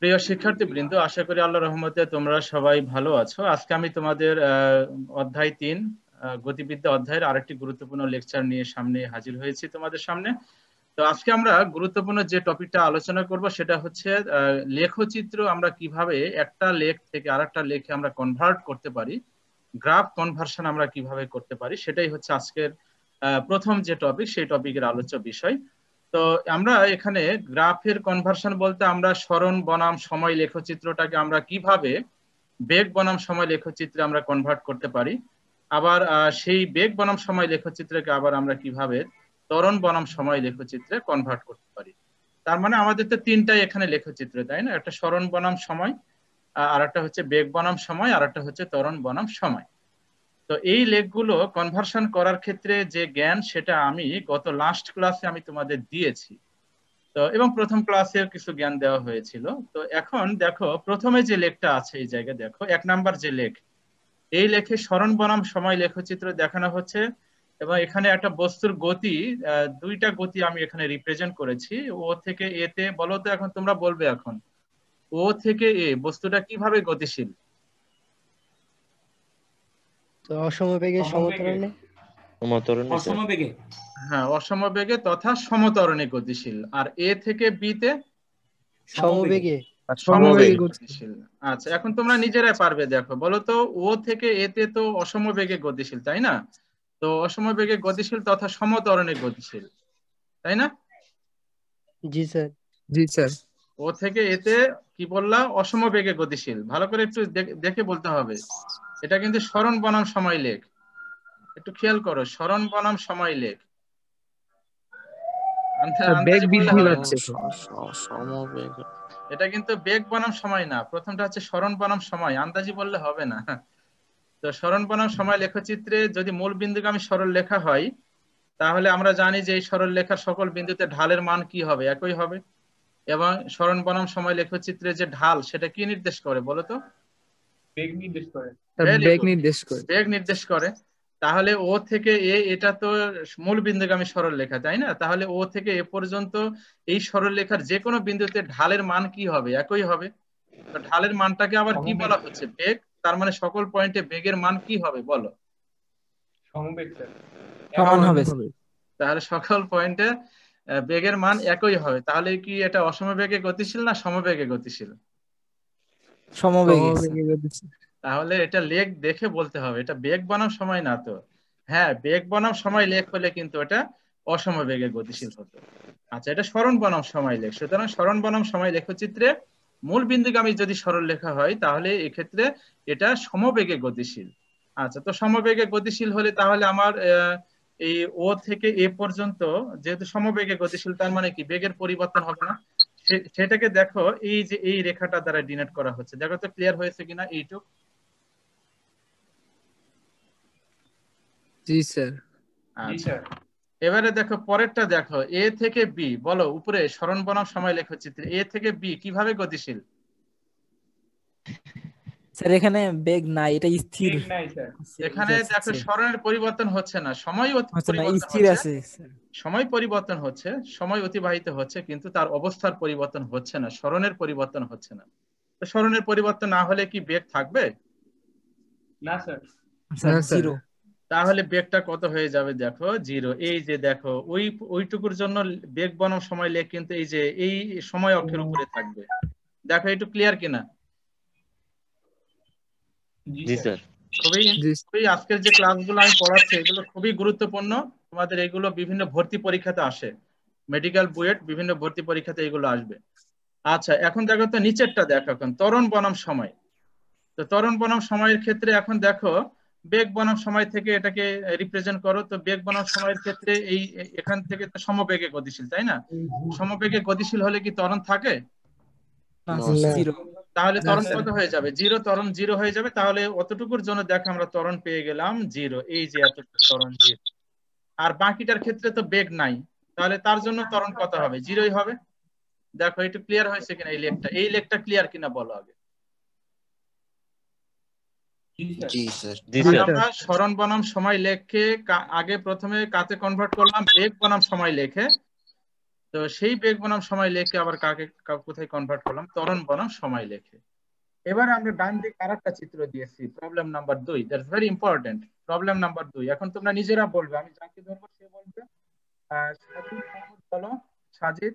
প্রিয় শিক্ষার্থীবৃন্দ, আশা করি আল্লাহর রহমতে তোমরা সবাই ভালো আছো। আজকে আমি তোমাদের অধ্যায় 3 গতিবিদ্যা অধ্যায়ের আরেকটি গুরুত্বপূর্ণ লেকচার নিয়ে সামনে হাজির হয়েছি তোমাদের সামনে। তো আজকে আমরা গুরুত্বপূর্ণ যে টপিকটা আলোচনা করব সেটা হচ্ছে লেখচিত্র আমরা কিভাবে একটা লেখ থেকে আরেকটা লেখে আমরা কনভার্ট করতে পারি, গ্রাফ কনভার্সন আমরা কিভাবে করতে পারি, সেটাই হচ্ছে আজকের প্রথম যে টপিক, সেই টপিকের আলোচ্য বিষয়। তো আমরা এখানে গ্রাফের কনভার্সন বলতে আমরা সরণ বনাম সময় লেখচিত্রটাকে আমরা কিভাবে বেগ বনাম সময় লেখচিত্রে আমরা কনভার্ট করতে পারি, আবার সেই বেগ বনাম সময় লেখচিত্রকে আবার আমরা কিভাবে ত্বরণ বনাম সময় লেখচিত্রে কনভার্ট করতে পারি। তার মানে আমাদের তো তিনটাই এখানে লেখচিত্র, তাই না? একটা সরণ বনাম সময়, আর একটা হচ্ছে বেগ বনাম সময়, আর একটা হচ্ছে ত্বরণ বনাম সময়। তো এই লেখগুলো কনভার্সন করার ক্ষেত্রে যে জ্ঞান, সেটা আমি গত লাস্ট ক্লাসে আমি তোমাদের দিয়েছি। তো এবং প্রথম ক্লাসেও কিছু জ্ঞান দেওয়া হয়েছিল। তো এখন দেখো, প্রথমে যে লেখটা আছে এই জায়গায় দেখো, 1 নাম্বার যে লেখ, এই লেখে সরণ বনাম সময় লেখচিত্র দেখানো হচ্ছে। এবং এখানে একটা বস্তুর গতি, দুইটা গতি আমি এখানে রিপ্রেজেন্ট করেছি। ও থেকে এ তে, বলো তো এখন, তোমরা বলবে এখন, ও থেকে এ বস্তুটা কিভাবে গতিশীল? তো অসমবেগে সমত্বরণে সমতরণে স্যার। অসমবেগে। হ্যাঁ, অসমবেগে তথা সমত্বরণে গতিশীল। আর এ থেকে বি তে সমবেগে সমবেগে গতিশীল। আচ্ছা, এখন তোমরা নিজেরাই পারবে। দেখো, বলো তো, ও থেকে এতে তো অসমবেগে গতিশীল, তাই না? তো অসমবেগে গতিশীল তথা সমত্বরণে গতিশীল, তাই না? জি স্যার। জি স্যার। ও থেকে এতে কি বললা? অসমবেগে গতিশীল। ভালো করে একটু দেখে বলতে হবে। এটা কিন্তু সরণ বনাম সময় লেখ, একটু খেয়াল করো, সরণ বনাম সময় লেখ। বেগ আন্দাজে বললে বৃদ্ধি হবে না। পাচ্ছে। সমবেগ। এটা কিন্তু বেগ বনাম সময় না, প্রথমটা হচ্ছে সরণ বনাম সময়। আন্দাজি বললে হবে না। তো সরণ বনাম সময় লেখচিত্রে যদি মূল বিন্দুগামী সরল লেখা হয়, তাহলে আমরা জানি যে এই সরল লেখার সকল বিন্দুতে ঢালের মান কি হবে? একই হবে। এবং সরণ বনাম সময় লেখচিত্রে যে ঢাল, সেটা কি নির্দেশ করে বলো তো? বেগ নির্দেশ করে। Very বেগ good, নির্দেশ করে। বেগ নির্দেশ করে। তাহলে ও থেকে এ, এটা তো মূল বিন্দুগামী সরল লেখা, তাই না? তাহলে ও থেকে এ পর্যন্ত এই সরল লেখার যে কোনো বিন্দুতে ঢালের মান কি হবে? একই হবে। তো ঢালের মানটাকে আবার কি বলা হচ্ছে? বেগ। তার মানে সকল পয়েন্টে বেগের মান কি হবে বলো? সমবেগ স্যার। সমান হবে। তাহলে সকল পয়েন্টে বেগের মান একই হবে। তাহলে কি এটা অসমবেগে গতিশীল না সমবেগে গতিশীল? সমবেগে। তাহলে এটা লেখ দেখে বলতে হবে, এটা বেগ বনাম সময় না তো। হ্যাঁ, বেগ বনাম সময় লেখ হলে কিন্তু এটা অসমবেগে গতিশীল হতো। আচ্ছা, এটা সরণ বনাম সময় লেখ। সুতরাং সরণ বনাম সময় লেখচিত্রে মূল বিন্দুগামী যদি সরল লেখা হয়, তাহলে এক্ষেত্রে এটা সমবেগে গতিশীল। আচ্ছা, তো সমবেগে গতিশীল হলে তাহলে আমার এই ও থেকে এ পর্যন্ত যেহেতু সমবেগে গতিশীল, তার মানে কি বেগের পরিবর্তন হবে না? সেটাকে দেখো, এই যে এই রেখাটা দ্বারা ডিনোট করা হচ্ছে। দেখো তো ক্লিয়ার হয়েছে কিনা এইটুক? জি স্যার। জি স্যার। এবারে দেখো পরেরটা, দেখো এ থেকে বি, বলো উপরে সরণ বনাম সময় লেখচিত্রে এ থেকে বি কিভাবে গতিশীল? স্যার এখানে বেগ নাই, এটা স্থির বেগ নাই স্যার। এখানে দেখো সরণের পরিবর্তন হচ্ছে না, সময় হচ্ছে না, পরিবর্তন স্থির হচ্ছে। আছে স্যার। সময় পরিবর্তন হচ্ছে, সময় অতিবাহিত হচ্ছে, কিন্তু তার অবস্থার পরিবর্তন হচ্ছে না, সরণের পরিবর্তন হচ্ছে না। তো সরণের পরিবর্তন না হলে কি বেগ থাকবে? না স্যার। Sir zero. তাহলে বেগটা কত হয়ে যাবে? দেখো জিরো। এই যে দেখো, ওইটুকুর জন্য বেগ বনাম সময় লেখ কিন্তু এই যে এই সময় অক্ষের উপরে থাকবে। দেখো একটু ক্লিয়ার কিনা? জি স্যার। খুবই খুবই আজকের যে ক্লাসগুলো আমি পড়াচ্ছি, এগুলো খুবই গুরুত্বপূর্ণ। তোমাদের এগুলো বিভিন্ন ভর্তি পরীক্ষাতে আসে, মেডিকেল বুয়েট বিভিন্ন ভর্তি পরীক্ষাতে এগুলো আসবে। আচ্ছা, এখন দেখো তো নিচেরটা দেখো, এখন ত্বরণ বনাম সময়। তো ত্বরণ বনাম সময়ের ক্ষেত্রে এখন দেখো, বেগ বনাম সময় থেকে এটাকে রিপ্রেজেন্ট করো। তো বেগ বনাম সময়ের ক্ষেত্রে এই এখান থেকে তো সমবেগে গতিশীল, তাই না? সমবেগে গতিশীল হলে কি ত্বরণ থাকে? জিরো। তাহলে ত্বরণ কত হয়ে যাবে? জিরো। ত্বরণ জিরো হয়ে যাবে। তাহলে অতটুকুর জন্য দেখো আমরা ত্বরণ পেয়ে গেলাম জিরো। এই যে এতটুকু ত্বরণ জিরো। আর বাকিটার ক্ষেত্রে তো বেগ নাই, তাহলে তার জন্য ত্বরণ কত হবে? জিরোই হবে। দেখো একটু ক্লিয়ার হয়েছে কিনা এই লেখটা ক্লিয়ার কিনা বলো আগে। জি স্যার। আমরা সরণ বনাম সময় লেখকে আগে প্রথমে কাতে কনভার্ট করলাম? বেগ বনাম সময় লেখে। তো তো সেই বেগ বনাম সময় লেখে আবার কোথায় কনভার্ট করলাম, ত্বরণ বনাম সময় লেখে। এবার আমরা ডান দিকে আরেকটা চিত্র দিয়েছি, problem number 2, that's very important. Problem number 2, এখন তোমরা নিজেরা বলবে, আমি যাকে ধরবো সে বলবে। সাজিদ মাহমুদ বলো। সাজিদ,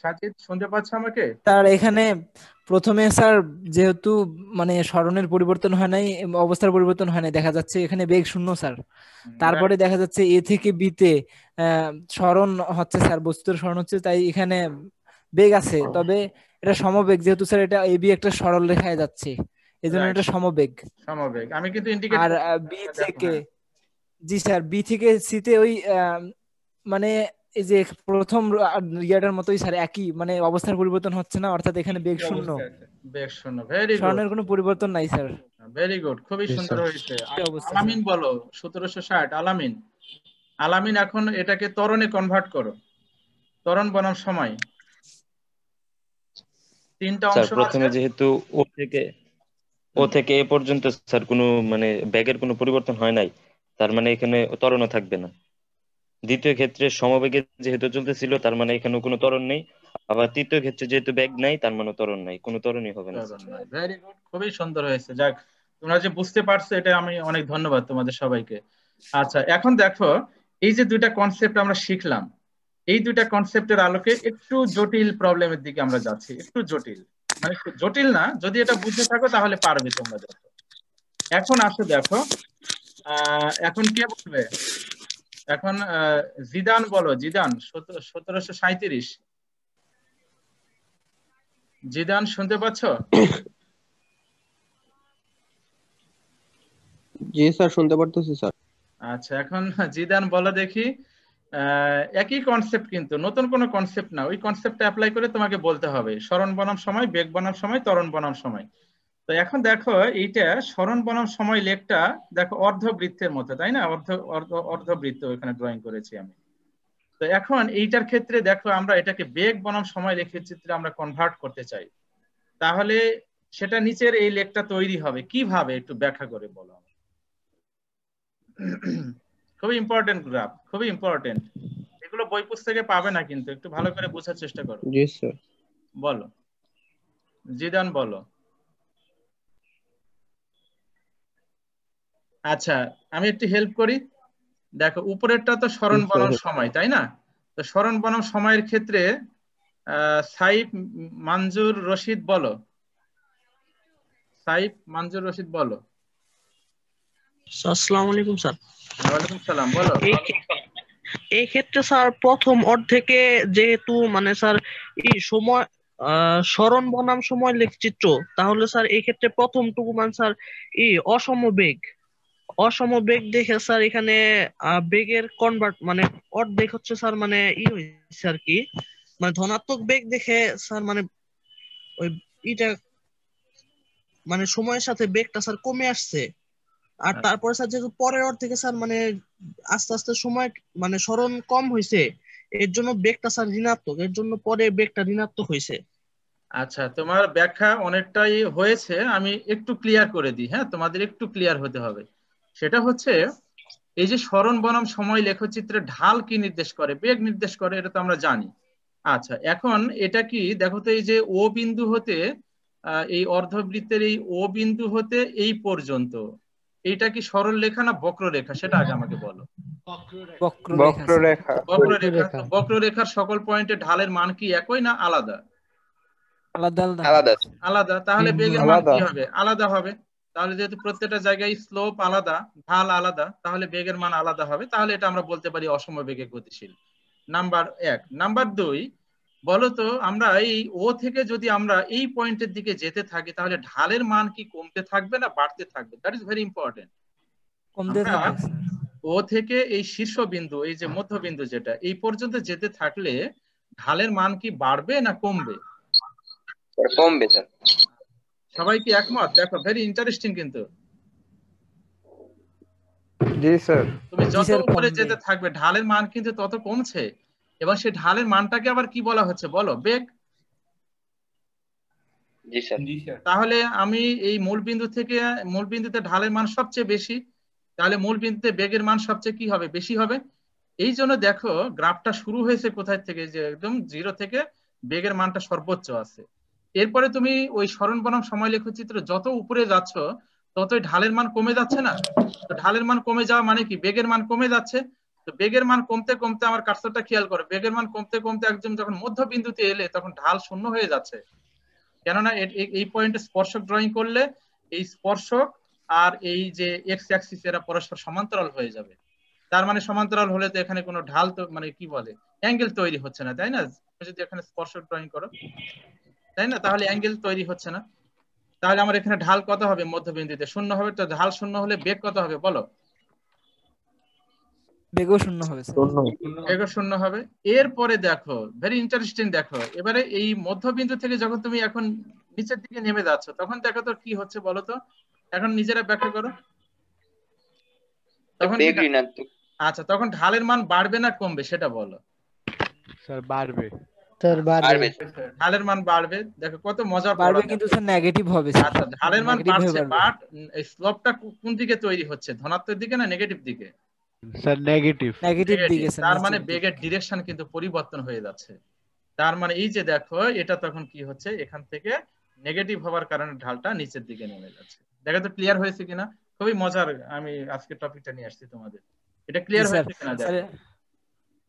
সাজিদ শুনতে পাচ্ছ আমাকে? স্যার এখানে প্রথমে স্যার যেহেতু মানে স্মরণের পরিবর্তন হয় নাই, অবস্থার পরিবর্তন হয় নাই, দেখা যাচ্ছে এখানে বেগ শূন্য স্যার। তারপরে দেখা যাচ্ছে এ থেকে বিতে স্মরণ হচ্ছে স্যার, বস্তুর স্মরণ হচ্ছে, তাই এখানে বেগ আছে, তবে এটা সমবেগ, যেহেতু স্যার এটা এবি একটা সরল রেখায় যাচ্ছে, এই জন্য এটা সমবেগ। সমবেগ আমি কিন্তু ইন্ডিকেট আর বি থেকে, জি স্যার, বি থেকে সিতে ওই মানে এই যে প্রথম ইয়াটার মতোই স্যার, একই মানে অবস্থার পরিবর্তন হচ্ছে না, অর্থাৎ এখানে বেগ শূন্য, বেগ শূন্য। ভেরি গুড, স্মরণের কোনো পরিবর্তন নাই স্যার। ভেরি গুড, খুবই সুন্দর হয়েছে। আলামিন বলো 1760। আলামিন, আলামিন এখন এটাকে ত্বরণে কনভার্ট করো, ত্বরণ বনাম সময়। তিনটা অংশ আছে। প্রথমে যেহেতু ও থেকে এ পর্যন্ত স্যার কোনো মানে ব্যাগের কোনো পরিবর্তন হয় নাই, তার মানে এখানে ত্বরণও থাকবে না। দ্বিতীয় ক্ষেত্রে সমবেগে যেহেতু চলতেছিল, তার মানে এখানে কোনো ত্বরণ নেই। আবার তৃতীয় ক্ষেত্রে যেহেতু ব্যাগ নাই, তার মানে ত্বরণ নাই, কোনো ত্বরণই হবে না। ভেরি গুড, খুবই সুন্দর হয়েছে। যাক, তোমরা যে বুঝতে পারছো এটা আমি অনেক ধন্যবাদ তোমাদের সবাইকে। আচ্ছা, এখন দেখো এই যে দুইটা কনসেপ্ট আমরা শিখলাম, এই দুইটা কনসেপ্টের আলোকে একটু জটিল প্রবলেমের দিকে আমরা যাচ্ছি। একটু জটিল মানে জটিল না, যদি এটা বুঝে থাকো তাহলে পারবে তোমরা। দেখো এখন আসো, দেখো এখন কে বলবে? এখন জিদান বলো। জিদান 1737। জিদান শুনতে পাচ্ছ? জি স্যার, শুনতে পারতেছি স্যার। আচ্ছা, এখন জিদান বলো দেখি। একই কনসেপ্ট, কিন্তু নতুন কোনো কনসেপ্ট না, ওই কনসেপ্টটা অ্যাপ্লাই করে তোমাকে বলতে হবে স্মরণ বনাম সময়, বেগ বনাম সময়, ত্বরণ বনাম সময়। তো এখন দেখো এইটা স্মরণ বনাম সময় লেখটা দেখো অর্ধবৃত্তের মতো, তাই না? অর্ধবৃত্ত এখানে ড্রয়িং করেছি আমি। তো এখন এইটার ক্ষেত্রে দেখো আমরা এটাকে বেগ বনাম সময় লেখের চিত্রে আমরা কনভার্ট করতে চাই, তাহলে সেটা নিচের এই লেখটা তৈরি হবে কিভাবে, একটু ব্যাখ্যা করে বলো। খুবই ইম্পর্টেন্ট গ্রাফ, খুবই ইম্পর্টেন্ট। এগুলো বই পুস্তকে পাবে না, কিন্তু একটু ভালো করে বোঝার চেষ্টা করো। জি স্যার। বলো জিদান, বলো। আচ্ছা, আমি একটু হেল্প করি। দেখো উপরেরটা তো স্মরণ বনাম সময়, তাই না? তো স্মরণ বনাম সময়ের ক্ষেত্রে সাইফ মঞ্জুর রশিদ বলো। সাইফ মঞ্জুর রশিদ বলো। আসসালামু আলাইকুম স্যার। ওয়ালাইকুম সালাম, বলো। এই ক্ষেত্রে স্যার প্রথম অর্ধেকে যেহেতু মানে স্যার এই সময় স্মরণ বনাম সময় লেখচিত্র, তাহলে স্যার এই ক্ষেত্রে প্রথমটুকু মানে স্যার এই অসমবেগ দেখে স্যার এখানে বেগের কনভার্ট মানে অর্ধেক হচ্ছে স্যার মানে হয়েছে আর কি, মানে ধনাত্মক বেগ দেখে স্যার মানে ওই এটা মানে সময়ের সাথে বেগটা স্যার কমে আসছে। আর তারপরে স্যার যেহেতু পরের অর্ধেকে স্যার মানে আস্তে আস্তে সময় মানে স্মরণ কম হয়েছে, এর জন্য বেগটা স্যার ঋণাত্মক, এর জন্য পরে বেগটা ঋণাত্মক হয়েছে। আচ্ছা, তোমার ব্যাখ্যা অনেকটাই হয়েছে, আমি একটু ক্লিয়ার করে দিই। হ্যাঁ, তোমাদের একটু ক্লিয়ার হতে হবে। সেটা হচ্ছে এই যে স্মরণ বনাম সময় লেখচিত্রে ঢাল কি নির্দেশ করে, বেগ নির্দেশ করে, এটা তো আমরা জানি। আচ্ছা, এখন এটা কি দেখো তো, এই যে ও বিন্দু হতে এই অর্ধবৃত্তের এই ও বিন্দু হতে এই পর্যন্ত, এইটা কি সরল রেখা না বক্ররেখা, সেটা আগে আমাকে বলো। বক্ররেখা। বক্ররেখা। বক্ররেখার সকল পয়েন্টে ঢালের মান কি একই না আলাদা? আলাদা। আলাদা। তাহলে বেগের মান কি হবে? আলাদা হবে। তাহলে যেহেতু প্রত্যেকটা জায়গায় স্লোপ আলাদা, ঢাল আলাদা, তাহলে বেগের মান আলাদা হবে। তাহলে এটা আমরা বলতে পারি অসমবেগে গতিশীল। নাম্বার 1। নাম্বার 2, বলতো আমরা এই ও থেকে যদি আমরা এই পয়েন্টের দিকে যেতে থাকি, তাহলে ঢালের মান কি কমতে থাকবে না বাড়তে থাকবে? That is very important. ও থেকে এই শীর্ষবিন্দু, এই যে মধ্যবিন্দু যেটা, এই পর্যন্ত যেতে থাকলে ঢালের মান কি বাড়বে না কমবে? কমবে স্যার। সবাই কি একমত? দেখো ভেরি ইন্টারেস্টিং কিন্তু। জি স্যার। তুমি যত উপরে যেতে থাকবে ঢালের মান কিন্তু তত কমছে, এবং সেই ঢালের মানটাকে আবার কি বলা হচ্ছে বলো? বেগ। জি স্যার। তাহলে আমি এই মূলবিন্দু থেকে মূলবিন্দুতে ঢালের মান সবচেয়ে বেশি, তাহলে মূলবিন্দুতে বেগের মান সবচেয়ে কি হবে? বেশি হবে। এই জন্য দেখো গ্রাফটা শুরু হয়েছে কোথায় থেকে, যে একদম 0 থেকে বেগের মানটা সর্বোচ্চ আছে। এরপরে তুমি ওই সরণ বনাম সময় লেখচিত্র যত উপরে যাচ্ছ ততই ঢালের মান কমে যাচ্ছে না? তো ঢালের মান কমে যাওয়া মানে কি, বেগের মান কমে যাচ্ছে। তো বেগের মান কমতে কমতে, আমার কার্সরটা খেয়াল করো, বেগের মান কমতে কমতে একদম যখন মধ্যবিন্দুতে এলে তখন ঢাল শূন্য হয়ে যাচ্ছে। কেননা এই পয়েন্টে স্পর্শক ড্রয়িং করলে এই স্পর্শক আর এই যে এক্স অ্যাক্সিস এরা পরস্পর সমান্তরাল হয়ে যাবে। তার মানে সমান্তরাল হলে তো এখানে কোনো ঢাল তো মানে কি বলে অ্যাঙ্গেল তৈরি হচ্ছে না, তাই না? যদি এখানে স্পর্শক ড্রয়িং করো, তাই না, তাহলে অ্যাঙ্গেল তৈরি হচ্ছে না। তাহলে আমার এখানে ঢাল কত হবে? মধ্যবিন্দুতে 0 হবে। তো ঢাল 0 হলে বেগ কত হবে বলো? বেগও শূন্য হবে স্যার। বেগও 0 হবে। এরপরে দেখো ভেরি ইন্টারেস্টিং, দেখো এবারে এই মধ্যবিন্দু থেকে যখন তুমি এখন নিচের দিকে নেমে যাচ্ছ তখন দেখো তো কি হচ্ছে বলো তো, এখন নিজেরা ব্যাখ্যা করো। তখন বেগ ঋণাত্মক। আচ্ছা, তখন ঢালের মান বাড়বে না কমবে সেটা বলো? স্যার বাড়বে। স্যার বাড়বে। ঢালের মান বাড়বে। দেখো কত মজা বাড়বে, কিন্তু স্যার নেগেটিভ হবে স্যার। আচ্ছা, ঢালের মান নেগেটিভ হয়ে বাড়ছে, বাড়বে। বাট এই স্লোপটা কোন দিকে তৈরি হচ্ছে, ধনাত্মক দিকে না নেগেটিভ দিকে? Sir negative. নেগেটিভ দিকে স্যার। তার মানে বেগের ডিরেকশন কিন্তু পরিবর্তন হয়ে যাচ্ছে। তার মানে এই যে দেখো এটা তখন কি হচ্ছে, এখান থেকে নেগেটিভ হওয়ার কারণে ঢালটা নিচের দিকে নেমে যাচ্ছে। দেখো তো ক্লিয়ার হয়েছে কিনা? খুবই মজার, আমি আজকে টপিকটা নিয়ে আসছি তোমাদের। এটা ক্লিয়ার হয়েছে কিনা দেখো।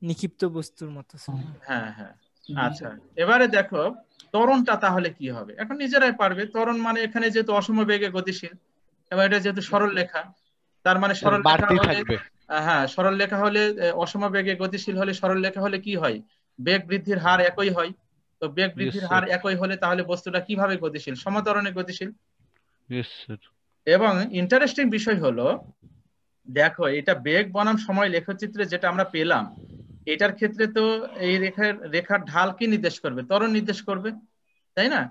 নিক্ষিপ্ত বস্তুর মতো স্যার। হ্যাঁ হ্যাঁ। আচ্ছা, এবারে দেখো ত্বরণটা তাহলে কি হবে, এখন নিজেরাই পারবে। ত্বরণ মানে এখানে যেহেতু অসম বেগে গতিশীল এবং এটা যেহেতু সরল রেখা, তার মানে সরল রেখা হলে, হ্যাঁ সরল রেখা হলে অসম বেগে গতিশীল হলে, সরল রেখা হলে কি হয়, বেগ বৃদ্ধির হার একই হয়। তো বেগ বৃদ্ধির হার একই হলে তাহলে বস্তুটা কিভাবে গতিশীল? সমত্বরণে গতিশীল। এবং ইন্টারেস্টিং বিষয় হলো দেখো এটা বেগ বনাম সময় লেখচিত্রে যেটা আমরা পেলাম, এটার ক্ষেত্রে তো এই রেখার ঢাল কি নির্দেশ করবে? ত্বরণ নির্দেশ করবে, তাই না?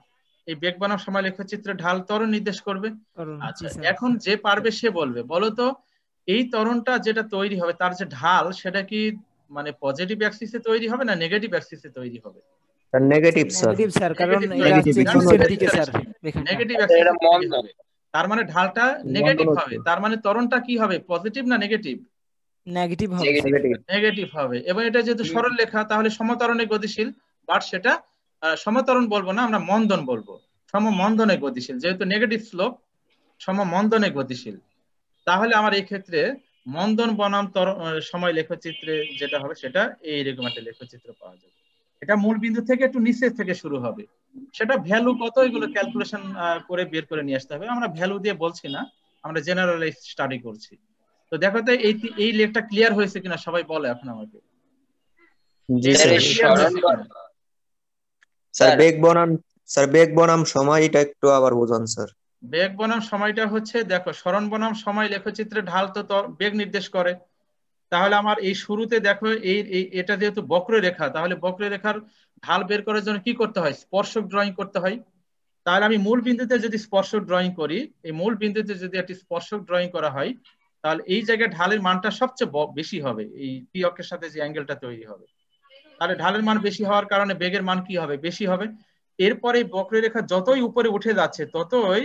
এই বেগ বনাম সময় লেখচিত্রে ঢাল ত্বরণ নির্দেশ করবে। আচ্ছা, এখন যে পারবে সে বলবে, বলো তো এই ত্বরণটা যেটা তৈরি হবে তার যে ঢাল সেটা কি মানে পজিটিভ অ্যাক্সিসে তৈরি হবে না নেগেটিভ অ্যাক্সিসে তৈরি হবে? Negative sir. নেগেটিভ স্যার, কারণ এটা হচ্ছে নিচের দিকে স্যার। নেগেটিভ অ্যাক্সিসে তৈরি হবে, তার মানে ঢালটা নেগেটিভ হবে। তার মানে ত্বরণটা কি হবে, পজিটিভ না নেগেটিভ? নেগেটিভ হবে। নেগেটিভ হবে। এবং এটা যেহেতু সরল রেখা তাহলে সমত্বরণে গতিশীল, বাট সেটা সমত্বরণ বলবো না, আমরা মন্দন বলবো। সমমন্দনে গতিশীল, যেহেতু নেগেটিভ স্লোপ, সমমন্দনে গতিশীল। তাহলে আমার এই ক্ষেত্রে মন্দন বনাম সময় লেখচিত্রে যেটা হবে সেটা এইরকম একটা লেখচিত্র পাওয়া যাবে। এটা মূল বিন্দু থেকে একটু নিচে থেকে শুরু হবে। সেটা ভ্যালু কত এগুলো ক্যালকুলেশন করে বের করে নিয়ে আসতে হবে। আমরা ভ্যালু দিয়ে বলছি না, আমরা জেনারেলাইজ স্টাডি করছি। তো দেখো তো এই লেখটা ক্লিয়ার হয়েছে কিনা সবাই বলে এখন আমাকে। জি স্যার। স্যার বেগ বনাম সময় এটা একটু আবার বোঝান স্যার। বেগ বনাম সময়টা হচ্ছে, দেখো সরণ বনাম সময় লেখচিত্রে ঢাল তো বেগ নির্দেশ করে। তাহলে আমার এই শুরুতে দেখো এটা যেহেতু বক্ররেখা, তাহলে বক্ররেখার ঢাল বের করার জন্য কি করতে হয়, স্পর্শক ড্রয়িং করতে হয়। তাহলে আমি মূল বিন্দুতে যদি স্পর্শক ড্রয়িং করি, এই মূল বিন্দুতে যদি একটি স্পর্শক ড্রয়িং করা হয় তাহলে এই জায়গায় ঢালের মানটা সবচেয়ে বেশি হবে, এই পি অক্ষের সাথে যে অ্যাঙ্গেলটা তৈরি হবে। তাহলে ঢালের মান বেশি হওয়ার কারণে বেগের মান কি হবে, বেশি হবে। এরপরে বক্ররেখা যতই উপরে উঠে যাচ্ছে ততই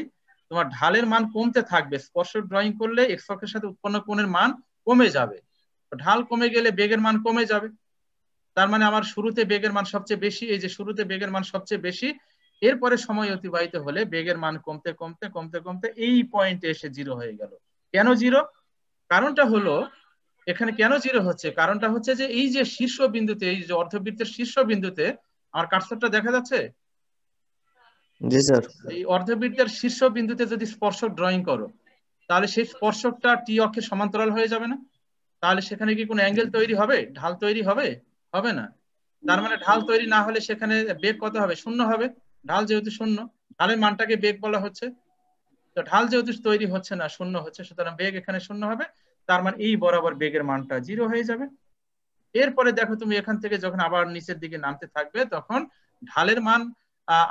তোমার ঢালের মান কমতে থাকবে। স্পর্শক ড্রয়িং করলে এক্স অক্ষের সাথে উৎপন্ন কোণের মান কমে যাবে, ঢাল কমে গেলে বেগের মান কমে যাবে। তার মানে আমার শুরুতে বেগের মান সবচেয়ে বেশি, এই যে শুরুতে বেগের মান সবচেয়ে বেশি, এরপরে সময় অতিবাহিত হলে বেগের মান কমতে কমতে কমতে কমতে এই পয়েন্টে এসে 0 হয়ে গেল। কেন 0? কারণটা হলো এখানে কেন 0 হচ্ছে, কারণটা হচ্ছে যে এই যে শীর্ষ বিন্দুতে, এই যে অর্ধবৃত্তের শীর্ষ বিন্দুতে, আমার কার্সরটা দেখা যাচ্ছে? জি স্যার। এই অর্ধবৃত্তের শীর্ষ বিন্দুতে যদি স্পর্শক ড্রয়িং করো তাহলে সেই স্পর্শকটা টি অক্ষের সমান্তরাল হয়ে যাবে না? তাহলে সেখানে কি কোনো অ্যাঙ্গেল তৈরি হবে, ঢাল তৈরি হবে? হবে না। তার মানে ঢাল তৈরি না হলে সেখানে বেগ কত হবে, 0 হবে। ঢাল যেহেতু 0, ঢালের মানটাকে বেগ বলা হচ্ছে। তো ঢাল যেহেতু তৈরি হচ্ছে না, 0 হচ্ছে, সুতরাং বেগ এখানে 0 হবে। তার মানে এই বরাবর বেগের মানটা 0 হয়ে যাবে। এরপরে দেখো তুমি এখান থেকে যখন আবার নিচের দিকে নামতে থাকবে তখন ঢালের মান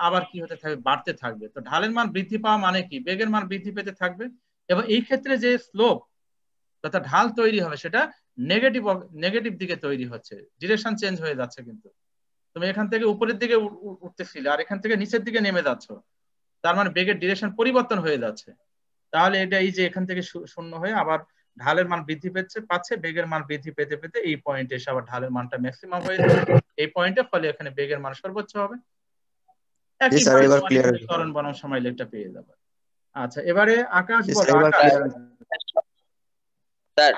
আবার কি হতে থাকবে, বাড়তে থাকবে। তো ঢালের মান বৃদ্ধি পাওয়া মানে কি, বেগের মান বৃদ্ধি পেতে থাকবে। এবং এই ক্ষেত্রে যে স্লোপ তথা ঢাল তৈরি হবে সেটা নেগেটিভ দিকে তৈরি হচ্ছে, ডিরেকশন চেঞ্জ হয়ে যাচ্ছে। কিন্তু তুমি এখান থেকে উপরের দিকে উঠতেছিলে আর এখান থেকে নিচের দিকে নেমে যাচ্ছ, তার মানে বেগের ডিরেকশন পরিবর্তন হয়ে যাচ্ছে। তাহলে এটা এই যে এখান থেকে 0 হয়ে আবার ঢালের মান বৃদ্ধি পাচ্ছে, বেগের মান বৃদ্ধি পেতে পেতে এই পয়েন্টে এসে আবার ঢালের মানটা ম্যাক্সিমাম হয়ে যাবে এই পয়েন্টে, ফলে এখানে বেগের মান সর্বোচ্চ হবে। জি স্যার, এবার ক্লিয়ার হয়েছে ত্বরণ বনাম সময় লেখটা পেয়ে যাবে। আচ্ছা, এবারে আকাশ জি বলো। স্যার, এবার আকাশ, স্যার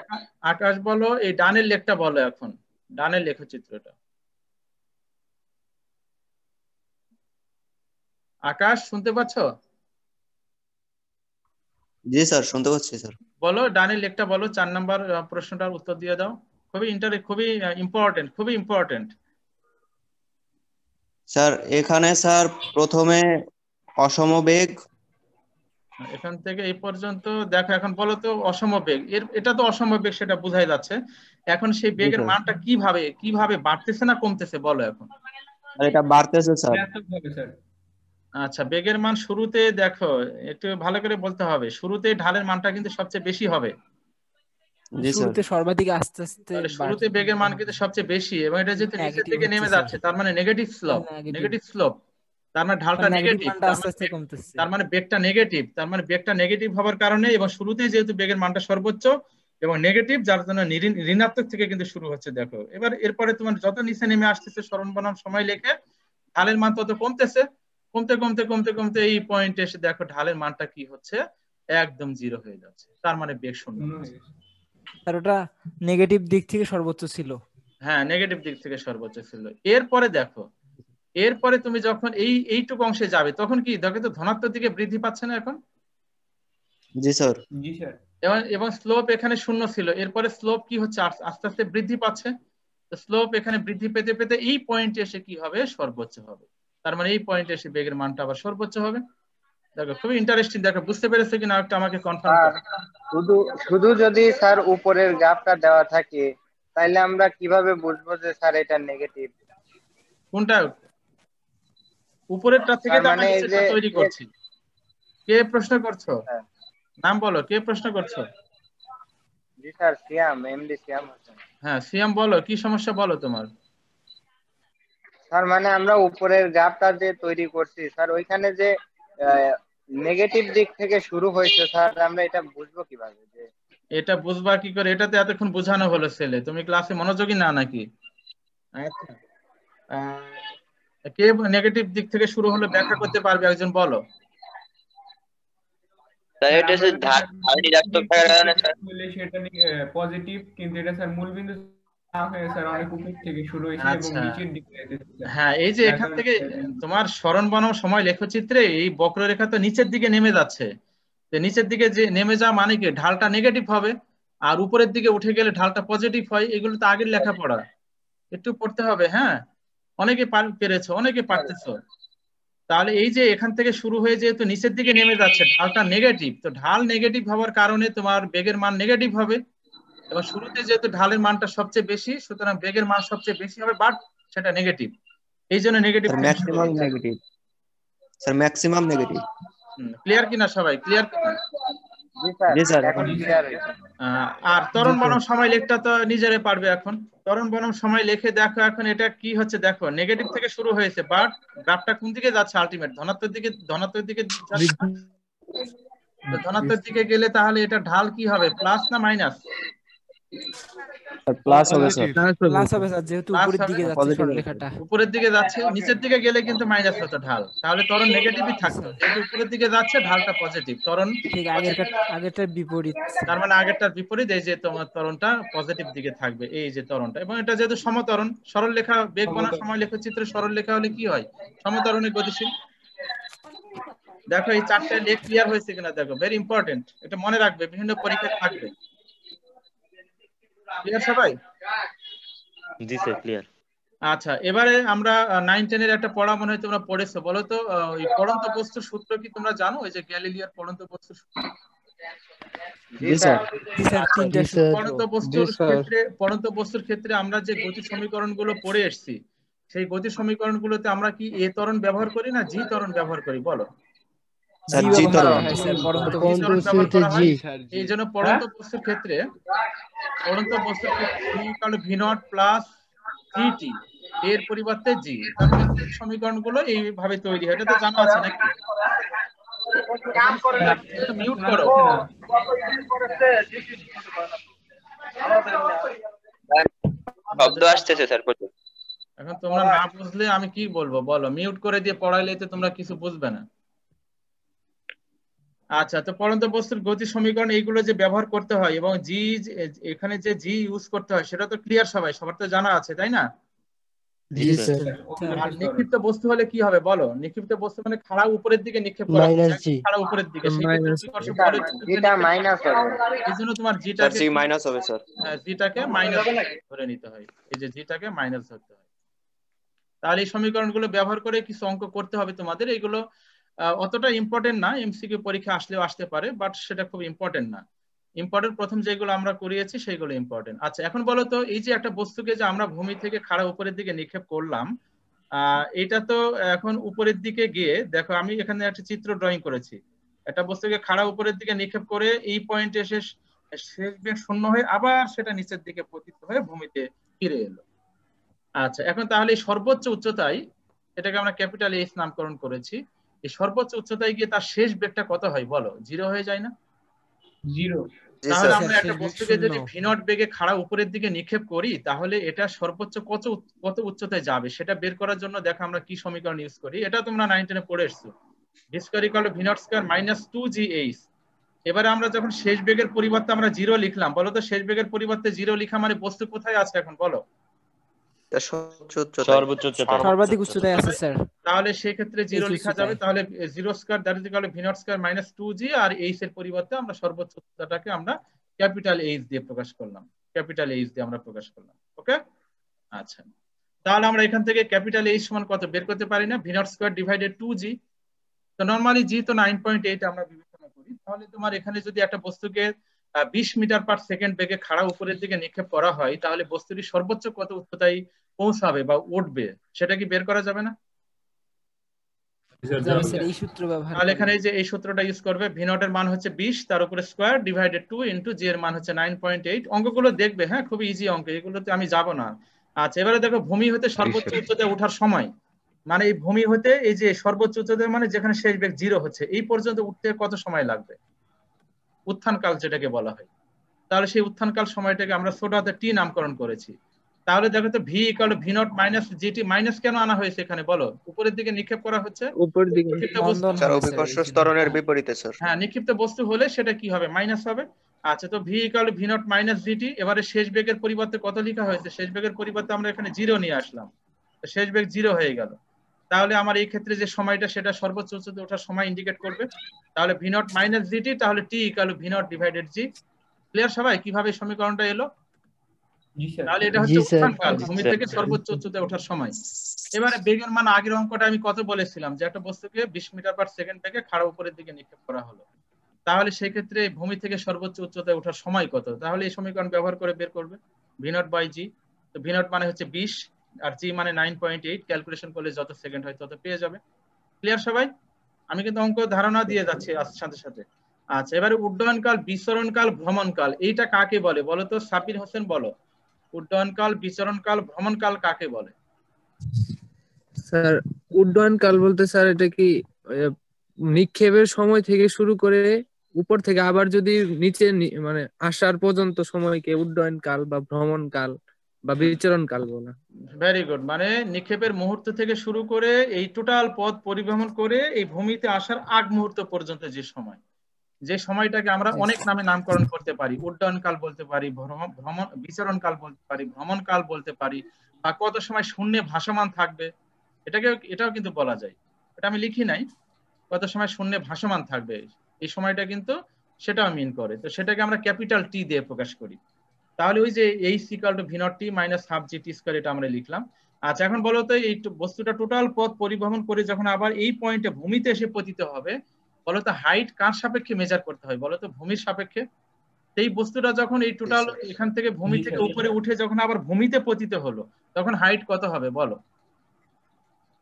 আকাশ বলো এই ডানের লেখটা বলো, এখন ডানের লেখচিত্রটা। আকাশ শুনতে পাচ্ছ? জি স্যার, শুনতে পাচ্ছি স্যার। বলো ডানের লেখটা বলো, 4 নম্বর প্রশ্নটার উত্তর দিয়ে দাও। খুবই ইম্পর্টেন্ট। স্যার এখানে স্যার প্রথমে অসমবেগ, এখান থেকে এই পর্যন্ত দেখো, এখন বলো তো অসমবেগ, এটা তো অসমবেগ সেটা বোঝাই যাচ্ছে, এখন সেই বেগের মানটা কিভাবে বাড়তেছে না কমতেছে বলো এখন। এটা বাড়তেছে স্যার। আচ্ছা, বেগের মান শুরুতে দেখো, একটু ভালো করে বলতে হবে, শুরুতে ঢালের মানটা কিন্তু সবচেয়ে বেশি হবে। জি স্যার। শুরুতে সর্বাধিক আস্তে আস্তে শুরুতে বেগের মান কিন্তু সবচেয়ে বেশি, এবং এটা যেহেতু নিচের দিকে নেমে যাচ্ছে, তার মানে নেগেটিভ স্লোপ, তার মানে ঢালটা নেগেটিভ, তার মানে বেগটা নেগেটিভ হওয়ার কারণে, এবং শুরুতেই যেহেতু বেগের মানটা সর্বোচ্চ এবং নেগেটিভ, যার জন্য ঋণাত্মক থেকে কিন্তু শুরু হচ্ছে। দেখো এবার এরপরে তোমার যত নিচে নেমে আসতেছে সরণ বনাম সময় লেখে, ঢালের মান তত কমতেছে, কমতে এই পয়েন্টে এসে দেখো ঢালের মানটা কি হচ্ছে, একদম 0 হয়ে যাচ্ছে, তার মানে বেগ শূন্য। আর ওটা নেগেটিভ দিক থেকে সর্বোচ্চ ছিল। হ্যাঁ, নেগেটিভ দিক থেকে সর্বোচ্চ ছিল। এরপরে দেখো, এরপরে তুমি যখন এইটুকু অংশে যাবে, তখন কি দেখো তো ধনাত্মক দিকে বৃদ্ধি পাচ্ছে না এখন? জি স্যার। এবং স্লোপ এখানে 0 ছিল, এরপরে স্লোপ কি হচ্ছে, আস্তে আস্তে বৃদ্ধি পাচ্ছে। তো স্লোপ এখানে বৃদ্ধি পেতে পেতে এই পয়েন্টে এসে কি হবে, সর্বোচ্চ হবে। তার মানে এই পয়েন্টে এসে বেগের মানটা আবার সর্বোচ্চ হবে। দেখো খুবই ইন্টারেস্টিং। দেখো বুঝতে পেরেছো কিনা একটা আমাকে কনফার্ম করো। শুধু যদি স্যার উপরের গ্রাফটা দেওয়া থাকে, তাহলে আমরা কিভাবে বুঝবো যে স্যার এটা নেগেটিভ? কোনটা? উপরেরটা থেকে তো আমরা নিচেরটা তৈরি করছি। কে প্রশ্ন করছো? নাম বলো, কে প্রশ্ন করছো? জি স্যার, সিয়াম, এমডি সিয়াম হোসেন। হ্যাঁ সিয়াম, বলো কি সমস্যা, বলো তোমার। স্যার মানে আমরা উপরের গ্রাফটা যে তৈরি করছি স্যার, ওইখানে যে নেগেটিভ দিক থেকে শুরু হয়েছে স্যার, আমরা এটা বুঝবো কিভাবে? যে এটা বুঝবা কি করে, এটা তো এতক্ষণ বোঝানো হলো ছেলে, তুমি ক্লাসে মনোযোগী না নাকি? আচ্ছা, কে নেগেটিভ দিক থেকে শুরু হলো ব্যাখ্যা করতে পারবে একজন, বলো। এটা হচ্ছে ঢাল ঋণাত্মক থাকার কারণে স্যার সেটা পজিটিভ, কিন্তু এটা স্যার মূলবিন্দু না হয়ে স্যার অনেক উপর থেকে শুরু হয়েছে এবং নিচের দিকে যাচ্ছে। হ্যাঁ, এই যে এখান থেকে তোমার সরণ বনাম সময় লেখচিত্রে এই বক্ররেখা তো নিচের দিকে নেমে যাচ্ছে, নিচের দিকে যে নেমে যাওয়া মানে কি, ঢালটা নেগেটিভ হবে, আর উপরের দিকে উঠে গেলে ঢালটা পজিটিভ হয়। এগুলো তো আগের লেখাপড়া, একটু পড়তে হবে। হ্যাঁ, অনেকে পেরেছো, অনেকে পারতেছো। তাহলে এই যে এখান থেকে শুরু হয়ে যেহেতু নিচের দিকে নেমে যাচ্ছে, ঢালটা নেগেটিভ, তো ঢাল নেগেটিভ হওয়ার কারণে তোমার বেগের মান নেগেটিভ হবে, এবং শুরুতে যেহেতু ঢালের মানটা সবচেয়ে বেশি, সুতরাং বেগের মান সবচেয়ে বেশি হবে, বাট সেটা নেগেটিভ। এই জন্য negative, maximum negative sir, maximum negative. Clear কিনা সবাই? ক্লিয়ার কিনা? জি স্যার, এখন ক্লিয়ার হয়েছে। আর ত্বরণ বনাম সময় লেখটা তো নিজেরাই পারবে। এখন ত্বরণ বনাম সময় লেখে দেখো, এখন এটা কি হচ্ছে দেখো, নেগেটিভ থেকে শুরু হয়েছে, বাট গ্রাফটা কোন দিকে যাচ্ছে, আলটিমেট ধনাত্মক দিকে যাচ্ছে। ধনাত্মক দিকে গেলে তাহলে এটা ঢাল কি হবে, প্লাস না মাইনাস? প্লাস হবে স্যার। প্লাস হবে স্যার, যেহেতু উপরের দিকে যাচ্ছে সরলরেখাটা। উপরের দিকে যাচ্ছে, নিচের দিকে গেলে কিন্তু মাইনাস হতো ঢাল, তাহলে ত্বরণ নেগেটিভই থাকতো। যেহেতু উপরের দিকে যাচ্ছে, ঢালটা পজিটিভ, ত্বরণ ঠিক আগেরটার বিপরীত। তার মানে আগেরটার বিপরীত, এই যে তোমার ত্বরণটা পজিটিভ দিকে থাকবে, এই যে ত্বরণটা। এবং এটা যেহেতু সমত্বরণ, সরল লেখা বেগ বনাম সময় লেখচিত্রে সরল লেখা হলে কি হয়, সমত্বরণে গতিশীল। দেখো এই 4টা লেখ ক্লিয়ার হয়েছে কিনা দেখো, ভেরি ইম্পর্টেন্ট, এটা মনে রাখবে, বিভিন্ন পরীক্ষায় থাকবে। ক্লিয়ার সবাই? জি স্যার, ক্লিয়ার। আচ্ছা, এবারে আমরা 9-10 এর একটা পড়া মনে হয় তোমরা পড়েছো, বলো তো ওই পড়ন্ত বস্তুর সূত্র কি তোমরা জানো? ওই যে গ্যালিলিওর পড়ন্ত বস্তুর সূত্র। জি স্যার। পড়ন্ত বস্তুর ক্ষেত্রে আমরা যে গতি সমীকরণগুলো পড়ে এসেছি, সেই গতি সমীকরণগুলোতে আমরা কি এ ত্বরণ ব্যবহার করি না জি ত্বরণ ব্যবহার করি, বলো? এই জন্য পড়ন্ত বস্তুর ক্ষেত্রে v0 প্লাস জিটি এর পরিবর্তে জি, সমীকরণগুলো এইভাবে তৈরি হয়। এটা তো জানা আছে নাকি? মিউট করো। শব্দ আসতেছে স্যার প্রচুর। এখন তোমরা না বুঝলে আমি কি বলবো বলো, মিউট করে দিয়ে পড়াইলে তো তোমরা কিছু বুঝবে না। আচ্ছা, তো পড়ন্ত বস্তুর গতি সমীকরণ এইগুলো যে ব্যবহার করতে হয় এবং জি এখানে যে জি ইউজ করতে হয় সেটা তো ক্লিয়ার, সবার তো জানা আছে তাই না? জি স্যার। আর নিক্ষিপ্ত বস্তু হলে কি হবে বলো? নিক্ষিপ্ত বস্তু মানে খাড়া উপরের দিকে নিক্ষেপ করা মাইনাস জি। খাড়া উপরের দিকে, সেই ক্ষেত্রে অভিকর্ষ বলের এটা মাইনাস হবে। এইজন্য তোমার স্যার জিটাকে জি মাইনাস হবে স্যার। জিটাকে মাইনাস ধরে নিতে হয়, এই যে জিটাকে মাইনাস ধরতে হয়। তাহলে এই সমীকরণগুলো ব্যবহার করে কিছু অঙ্ক করতে হবে তোমাদের। এগুলো অতটা ইম্পর্টেন্ট না, এমসিকিউ পরীক্ষা আসলেও আসতে পারে, বাট সেটা খুব ইম্পর্টেন্ট না। ইম্পর্টেন্ট প্রথম যেগুলো আমরা করিয়েছি সেইগুলো ইম্পর্টেন্ট। আচ্ছা, এখন বলো তো এই যে একটা বস্তুকে যে আমরা ভূমি থেকে খাড়া উপরের দিকে নিক্ষেপ করলাম, এটা তো এখন উপরের দিকে গিয়ে দেখো, আমি এখানে একটা চিত্র ড্রয়িং করেছি। একটা বস্তুকে খাড়া উপরের দিকে নিক্ষেপ করে এই পয়েন্টে এসে শেষ বেগ শূন্য হয়ে আবার সেটা নিচের দিকে পতিত হয়ে ভূমিতে ফিরে এলো। আচ্ছা, এখন তাহলে এই সর্বোচ্চ উচ্চতায়, এটাকে আমরা ক্যাপিটাল এইচ নামকরণ করেছি, এই সর্বোচ্চ উচ্চতায় গিয়ে তার শেষ বেগটা কত হয় বলো? 0 হয়ে যায় না? 0। জি তাহলে স্যার। আমরা একটা বস্তুকে যদি v0 বেগে খাড়া উপরের দিকে নিক্ষেপ করি তাহলে এটা সর্বোচ্চ কত উচ্চতায় যাবে সেটা বের করার জন্য দেখো আমরা কি সমীকরণ ইউজ করি। এটা তোমরা 9-10 পড়ে এসছো, v square equal to v0 square minus 2gh। এবারে আমরা যখন শেষ বেগের পরিবর্তে আমরা 0 লিখলাম, বলো তো শেষ বেগের পরিবর্তে 0 লিখা মানে বস্তু কোথায় আছে এখন বলো? সর্বোচ্চ উচ্চতায়, সর্বাধিক উচ্চতায় আছে স্যার। তাহলে সেই ক্ষেত্রে 0 লেখা যাবে, তাহলে 0 square that is equal to v0 square minus 2g, আর h এর পরিবর্তে আমরা সর্বোচ্চ উচ্চতাটাকে আমরা ক্যাপিটাল এইচ দিয়ে প্রকাশ করলাম, ক্যাপিটাল এইচ দিয়ে আমরা প্রকাশ করলাম। ওকে, আচ্ছা, তাহলে আমরা এখান থেকে ক্যাপিটাল এইচ সমান কত বের করতে পারি না? v0 square divided 2g। তো নরমালি জি তো 9.8 আমরা বিবেচনা করি, তাহলে তোমার এখানে যদি একটা বস্তুকে 20 মিটার পার সেকেন্ড বেগে খাড়া উপরের দিকে নিক্ষেপ করা হয় তাহলে বস্তুটি সর্বোচ্চ কত উচ্চতায় পৌঁছাবে বা উঠবে সেটা কি বের করা যাবে না? এই সূত্র ব্যবহার তাহলে এখানে এই যে এই সূত্রটা ইউজ করবে, v0 এর মান হচ্ছে 20, তার উপরে স্কয়ার ডিভাইডেড 2 ইনটু জি এর মান হচ্ছে 9.8। অঙ্কগুলো দেখবে, হ্যাঁ, খুবই ইজি অঙ্ক, এগুলোতে আমি যাব না। আচ্ছা, এবারে দেখো ভূমি হতে সর্বোচ্চ উচ্চতায় ওঠার সময়, মানে এই ভূমি হতে এই যে সর্বোচ্চ উচ্চতায় মানে যেখানে শেষ বেগ 0 হচ্ছে এই পর্যন্ত উঠতে কত সময় লাগবে? উত্থানকাল যেটাকে বলা হয়। তাহলে সেই উত্থানকাল সময়টাকে আমরা ছোট হাতে টি নামকরণ করেছি। তাহলে দেখো তো v equal to v0 minus gt, minus কেন আনা হয়েছে এখানে বলো? উপরের দিকে নিক্ষেপ করা হচ্ছে, উপরের দিকে স্যার অভিকর্ষ ত্বরণের বিপরীতে স্যার। হ্যাঁ, নিক্ষিপ্ত বস্তু হলে সেটা কি হবে? মাইনাস হবে। আচ্ছা, তো v equal to v0 minus gt, এবারে শেষ বেগের পরিবর্তে কত লেখা হয়েছে? শেষ বেগের পরিবর্তে আমরা এখানে 0 নিয়ে আসলাম, শেষ বেগ 0 হয়ে গেল। তাহলে আমার এই ক্ষেত্রে যে সময়টা সেটা সর্বোচ্চ উচ্চতায় ওঠার সময় ইন্ডিকেট করবে। তাহলে v0 মাইনাস gt, তাহলে t equal to v0 divided g। Clear সবাই কিভাবে সমীকরণটা এলো? তাহলে এটা হচ্ছে উত্থানকাল, ভূমি থেকে সর্বোচ্চ উচ্চতায় ওঠার সময়। এবারে বেগের মান, আগের অঙ্কটা আমি কত বলেছিলাম যে একটা বস্তুকে 20 মিটার পার সেকেন্ড থেকে খাড়া উপরের দিকে নিক্ষেপ করা হলো, তাহলে সেই ক্ষেত্রে ভূমি থেকে সর্বোচ্চ উচ্চতায় ওঠার সময় কত? তাহলে এই সমীকরণ ব্যবহার করে বের করবে v0 বাই g। তো v0 মানে হচ্ছে 20 আর g মানে 9.8, ক্যালকুলেশন করলে যত সেকেন্ড হয় তত পেয়ে যাবে। ক্লিয়ার সবাই? আমি কিন্তু অঙ্ক ধারণা দিয়ে যাচ্ছি সাথে সাথে। আচ্ছা, এবারে উড্ডয়নকাল, বিচরণকাল, ভ্রমণকাল, এইটা কাকে বলে বলো তো? সাপির হোসেন বলো, উড্ডয়নকাল, বিচরণকাল, ভ্রমণকাল কাকে বলে? স্যার উড্ডয়ন কাল বলতে স্যার এটা কি নিক্ষেপের সময় থেকে শুরু করে উপর থেকে আবার যদি নিচে মানে আসার পর্যন্ত সময়কে উড্ডয়ন কাল বা ভ্রমণ কাল বা বিচরণ কাল বলা। ভেরি গুড, মানে নিক্ষেপের মুহূর্ত থেকে শুরু করে এই টোটাল পথ পরিভ্রমণ করে এই ভূমিতে আসার আগ মুহূর্ত পর্যন্ত যে সময়, যে সময়টাকে আমরা অনেক নামে নামকরণ করতে পারি, উড্ডয়ন কাল বলতে পারি, ভ্রমণ বিচরণ কাল বলতে পারি, ভ্রমণ কাল বলতে পারি, বা কত সময় শূন্যে ভাসমান থাকবে এটাও কিন্তু বলা যায়। এটা আমি লিখি নাই, কত সময় শূন্যে ভাসমান থাকবে এই সময়টা কিন্তু সেটাও মিন করে। তো সেটাকে আমরা ক্যাপিটাল টি দিয়ে প্রকাশ করি। তাহলে ওই যে h equal to v0 t minus half gt square, এটা আমরা লিখলাম। আচ্ছা, এখন বলো তো এই বস্তুটা টোটাল পথ পরিভ্রমণ করে যখন আবার এই পয়েন্টে ভূমিতে এসে পতিত হবে, বলো তো হাইট কার সাপেক্ষে মেজার করতে হয় বলো তো? ভূমির সাপেক্ষে। এই বস্তুটা যখন এই টোটাল এখান থেকে ভূমি থেকে উপরে উঠে যখন আবার ভূমিতে পতিত হলো তখন হাইট কত হবে বলো?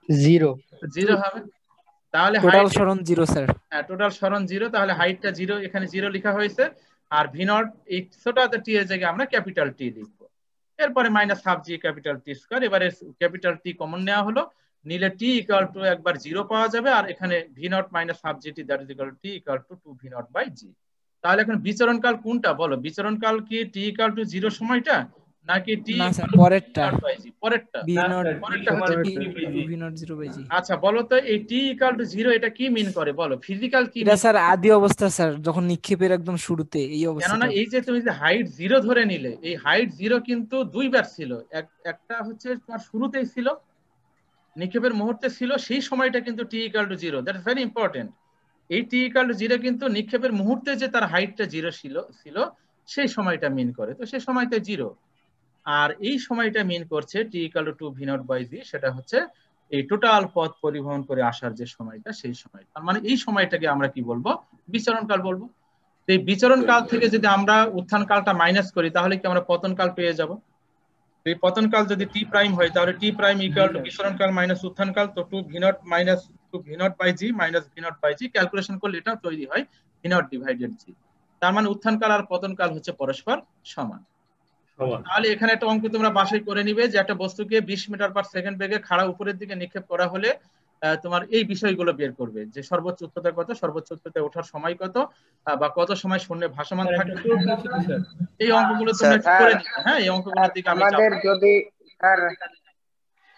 0 হবে। তাহলে টোটাল সরণ 0 স্যার। হ্যাঁ, টোটাল সরণ 0, তাহলে হাইটটা 0, এখানে 0 লেখা হয়েছে। আর v0 এই ছোটতে টি এর জায়গায় আমরা ক্যাপিটাল টি লিখবো। এরপরে মাইনাস হাফ জি ক্যাপিটাল টি স্কয়ার, এবারে ক্যাপিটাল টি কমন নেওয়া হলো, নিলে টি ইকুয়াল টু একবার 0 পাওয়া যাবে, আর এখানে v0 minus half g t that is equal to t equal to 2v0 by g. তাহলে এখন বিচরণকাল কোনটা বলো? বিচরণকাল কি t ইকুয়াল টু 0 সময়টা নাকি t না স্যার ইকুয়াল পরেরটা টু v0/g? পরেরটা। বি নট পরেরটা মানে ভি নট 0/g। আচ্ছা বলো তো এই t ইকুয়াল টু 0 এটা কি মিন করে বলো? ফিজিক্যাল কি এটা স্যার আদি অবস্থা স্যার, যখন নিক্ষেপের একদম শুরুতে এই অবস্থাটা। কেননা এই যে তুমি যে হাইট 0 ধরে নিলে, এই হাইট 0 কিন্তু দুইবার ছিল। একটা হচ্ছে তোমার শুরুতেই ছিল, নিক্ষেপের মুহূর্তে ছিল, সেই সময়টা কিন্তু t equal to 0। That is very important. এই t ইকুয়াল টু 0 কিন্তু নিক্ষেপের মুহূর্তে যে তার হাইটটা 0 ছিল সেই সময়টা মিন করে, তো সেই সময়টা 0। আর এই সময়টা মিন করছে t ইকুয়াল টু 2v0/g, সেটা হচ্ছে এই টোটাল পথ পরিবহন করে আসার যে সময়টা, সেই সময়। তার মানে এই সময়টাকে আমরা কি বলবো? বিচরণকাল বলবো। এই বিচরণ কাল থেকে যদি আমরা উত্থান কালটা মাইনাস করি তাহলে কি আমরা পতন কাল পেয়ে যাব? এই পতন কাল যদি টি প্রাইম হয় তাহলে টি প্রাইম ইকুয়াল টু বিচরণ কাল মাইনাস উত্থান কাল, তো 2v0 minus 2v0/g minus v0/g calculation করলে এটা তৈরি হয় v0 ডিভাইডেড g। তার মানে উত্থান কাল আর পতন কাল হচ্ছে পরস্পর সমান। তাহলে এখানে একটা অঙ্ক তোমরা বাছাই করে নিবে যে একটা বস্তুকে 20 মিটার পার সেকেন্ড বেগে খাড়া উপরের দিকে নিক্ষেপ করা হলে তোমার এই বিষয়গুলো বের করবে যে সর্বোচ্চ উচ্চতা কত, সর্বোচ্চ উচ্চতায় ওঠার সময় কত, বা কত সময় শূন্যে ভাসমান থাকবে। এই অঙ্কগুলো তোমরা একটু করে নিবে। হ্যাঁ, এই অঙ্কগুলোর দিকে আমি আমাদের যদি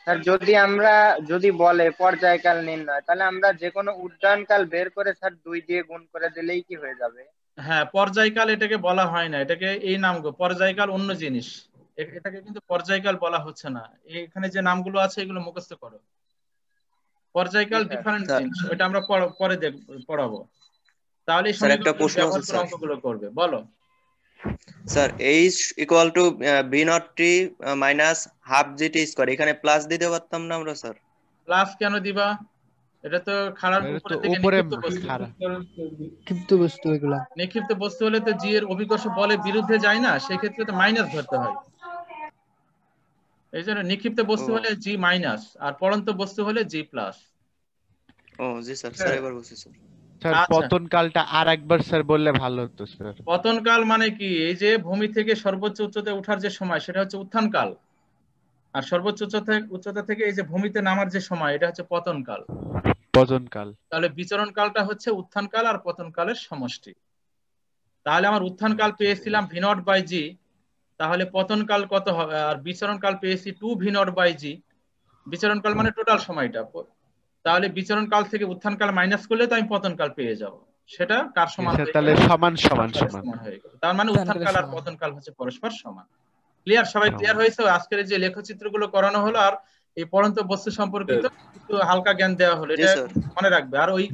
স্যার যদি আমরা যদি বলে পর্যায়কাল নির্ণয়, তাহলে আমরা যে কোনো উড্ডয়নকাল বের করে স্যার 2 দিয়ে গুণ করে দিলেই কি হয়ে যাবে? হ্যাঁ, পর্যায়কাল এটাকে বলা হয় না, এটাকে এই নাম গো, পর্যায়কাল অন্য জিনিস, এটাকে কিন্তু পর্যায়কাল বলা হচ্ছে না। এখানে যে নামগুলো আছে এগুলো মুখস্থ করো। পর্যায়কাল ডিফারেন্ট জিনিস, ওটা আমরা পরে পড়াবো। তাহলে এই সমীকরণগুলো ব্যবহার করে অঙ্কগুলো করবে। বলো sir h equal to v0t minus half gt square, এখানে প্লাস দিতে পারতাম না আমরা স্যার? প্লাস কেন দিবা? এটা তো খাড়ার উপরে থেকে নিক্ষিপ্ত বস্তু। নিক্ষিপ্ত বস্তু এগুলা। নিক্ষিপ্ত বস্তু হলে তো জি এর অভিকর্ষ বলের বিরুদ্ধে যায় না, সেই ক্ষেত্রে তো মাইনাস ধরতে হয়। এই জন্য নিক্ষিপ্ত বস্তু হলে জি মাইনাস, আর পড়ন্ত বস্তু হলে জি প্লাস। ও জি স্যার, স্যার এবার বুঝছি স্যার। স্যার পতন কালটা আর একবার স্যার বললে ভালো হতো স্যার। পতন কাল মানে কি? এই যে ভূমি থেকে সর্বোচ্চ উচ্চতায় ওঠার যে সময় সেটা হচ্ছে উত্থান কাল, আর সর্বোচ্চ উচ্চতা থেকে এই যে ভূমিতে নামার যে সময় এটা হচ্ছে পতন কাল। পতন কাল। তাহলে বিচরণ কালটা হচ্ছে উত্থান কাল আর পতন কালের সমষ্টি। তাহলে আমার উত্থান কাল পেয়েছিলাম v0/g, তাহলে পতন কাল কত হবে? আর বিচরণ কাল পেয়েছি 2v0/g। বিচরণ কাল মানে টোটাল সময়টা। তাহলে বিচরণ কাল থেকে উত্থান কাল মাইনাস করলে তো আমি পতন কাল পেয়ে যাব। সেটা কার সমান? তাহলে সমান সমান সমান হয়ে গেল। তার মানে উত্থান কাল আর পতন কাল হচ্ছে পরস্পর সমান। ক্লিয়ার? সবাই ক্লিয়ার হয়েছে? আজকের যে লেখচিত্রগুলো করানো হলো আর এই পড়ন্ত বস্তু সম্পর্কিত একটু হালকা জ্ঞান দেওয়া হলো, এটা মনে রাখবে। আর ওই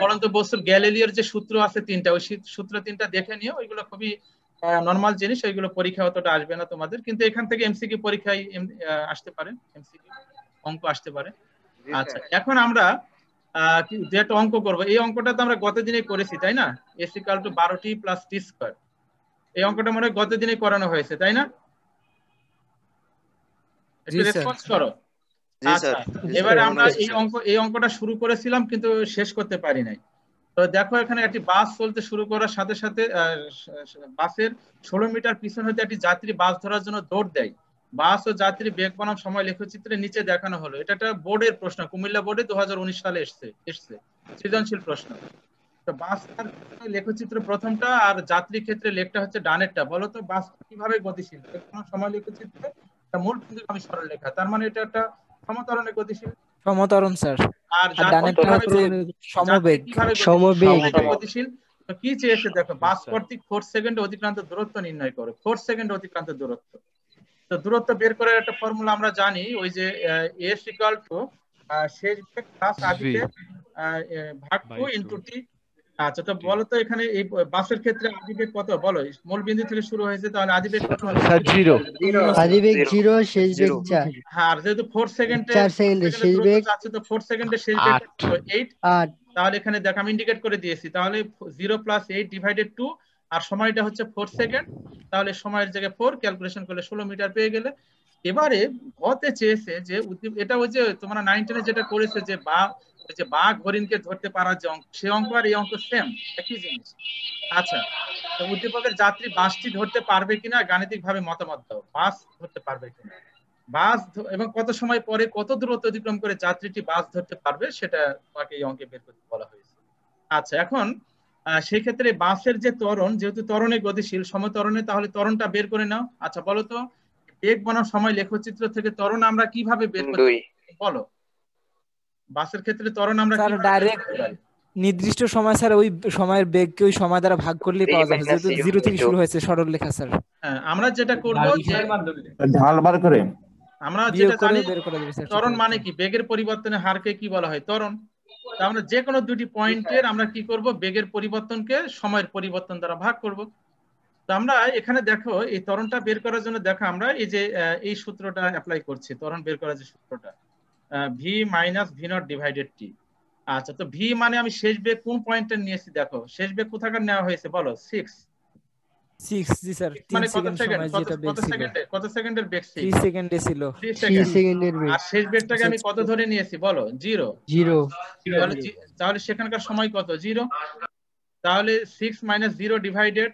পড়ন্ত বস্তুর গ্যালিলিওর যে সূত্র আছে 3টা, ওই সূত্র 3টা দেখে নিও। ওইগুলো খুবই নরমাল জিনিস, ওইগুলো পরীক্ষা অতটা আসবে না তোমাদের, কিন্তু এখান থেকে এমসিকিউ পরীক্ষায় আসতে পারে, এমসিকিউ অঙ্ক আসতে পারে। আচ্ছা, এখন আমরা যে একটা অঙ্ক করব। এই অঙ্কটা তো আমরা গত দিনে করেছি, তাই না? s equal to 12t plus t square. এই অঙ্কটা মনে হয় গত দিনে করানো হয়েছে, তাই না? একটু রেসপন্স করো। আচ্ছা, এবারে আমরা এই অঙ্কটা শুরু করেছিলাম কিন্তু শেষ করতে পারি নাই। তো দেখো এখানে একটি বাস চলতে শুরু করার সাথে সাথে বাসের 16 মিটার পিছন হতে একটি যাত্রী বাস ধরার জন্য দৌড় দেয়। বাস ও যাত্রী বেগ বনাম সময় লেখচিত্রে নিচে দেখানো হলো। এটা একটা বোর্ডের প্রশ্ন, কুমিল্লা বোর্ডে 2019 সালে এসছে, সৃজনশীল প্রশ্ন। তো বাস আর লেখচিত্র প্রথমটা, আর যাত্রী ক্ষেত্রে লেখটা হচ্ছে ডানেরটা। বলো তো বাস কিভাবে গতিশীল? সময় লেখচিত্রে মূল বিন্দু আমি সরল লেখা, তার মানে এটা একটা সমতরণে গতিশীল। সমতরণ স্যার। আর ডানেরটা হচ্ছে সমবেগ। সমবেগ গতিশীল। তো কি চেয়েছে দেখো, বাস কর্তৃক 4 সেকেন্ডে অতিক্রান্ত দূরত্ব নির্ণয় করো। 4 সেকেন্ডে অতিক্রান্ত দূরত্ব। তো দূরত্ব বের করার একটা ফর্মুলা আমরা জানি, ওই যে s ইকুয়াল টু শেষ বেগ প্লাস আদি বেগ ভাগ 2 ইনটু t। আচ্ছা, তো বলো তো এখানে এই বাসের ক্ষেত্রে আদি বেগ কত? বলো, মূল বিন্দু থেকে শুরু হয়েছে, তাহলে আদি বেগ কত হবে? 0। আদি বেগ 0, শেষ বেগ 4। হ্যাঁ, আর যেহেতু 4 সেকেন্ডে 4 সেকেন্ডে শেষ বেগ আছে, তো 4 সেকেন্ডে শেষ বেগ 8। তাহলে এখানে দেখ আমি ইন্ডিকেট করে দিয়েছি। তাহলে 0 + 8 ডিভাইডেড 2, আর সময়টা হচ্ছে 4 সেকেন্ড। তাহলে সময়ের জায়গায় 4 ক্যালকুলেশন করলে 16 মিটার পেয়ে গেলে। এবারে হতে চেয়েছে যে এটা ওই যে তোমরা 9-10 এ যেটা করেছে যে বাঘ হরিণকে ধরতে পারার যে অঙ্ক, সেই অঙ্ক আর এই অঙ্ক সেম, একই জিনিস। আচ্ছা, তো উদ্দীপকের যাত্রী বাসটি ধরতে পারবে কিনা গাণিতিক ভাবে মতামত দাও। বাস ধরতে পারবে কিনা, বাস এবং কত সময় পরে কত দূরত্ব অতিক্রম করে যাত্রীটি বাস ধরতে পারবে, সেটা তোমাকে এই অঙ্কে বের করতে বলা হয়েছে। আচ্ছা, এখন সেই ক্ষেত্রে বাসের যে ত্বরণ, যেহেতু ত্বরণে গতিশীল সমত্বরণে, তাহলে ত্বরণটা বের করে নাও। আচ্ছা বলো তো বেগ বনাম সময় লেখচিত্র থেকে ত্বরণ আমরা কিভাবে বের করতে পারি বলো? বাসের ক্ষেত্রে ত্বরণ আমরা স্যার কিভাবে বের ডাইরেক্ট করতে পারি? নির্দিষ্ট সময় স্যার ওই সময়ের বেগকে ওই সময় দ্বারা ভাগ করলেই পাওয়া যাবে, যেহেতু 0 থেকে শুরু হয়েছে সরল লেখা স্যার। হ্যাঁ, আমরা যেটা করব যে ঢাল বার করে আমরা বিয়োগ যেটা করে জানি বের করা যাবে স্যার। ত্বরণ মানে কি, বেগের পরিবর্তনের হারকে কি বলা হয়? ত্বরণ। তা আমরা যে কোনো দুটি পয়েন্টের আমরা কি করব, বেগের পরিবর্তনকে সময়ের পরিবর্তন দ্বারা ভাগ করব। তো আমরা এখানে দেখো এই ত্বরণটা বের করার জন্য দেখো আমরা এই যে এই সূত্রটা অ্যাপ্লাই করছি, ত্বরণ বের করার যে সূত্রটা v minus v naught divided t. আচ্ছা, তো ভি মানে আমি শেষ বেগ কোন পয়েন্টে নিয়েছি, দেখো শেষ বেগ কোথাকার নেওয়া হয়েছে বলো? 6 জি স্যার, 3 মানে কত সেকেন্ড সেকেন্ড, সময় যেটা বেগ ছিল, কত সেকেন্ডের বেগ? 3 সেকেন্ডে ছিল। 3 সেকেন্ড। আর শেষ বেগটাকে আমি কত ধরে নিয়েছি বলো? 0। তাহলে সেখানকার সময় কত? 0। তাহলে 6 - 0 ডিভাইডেড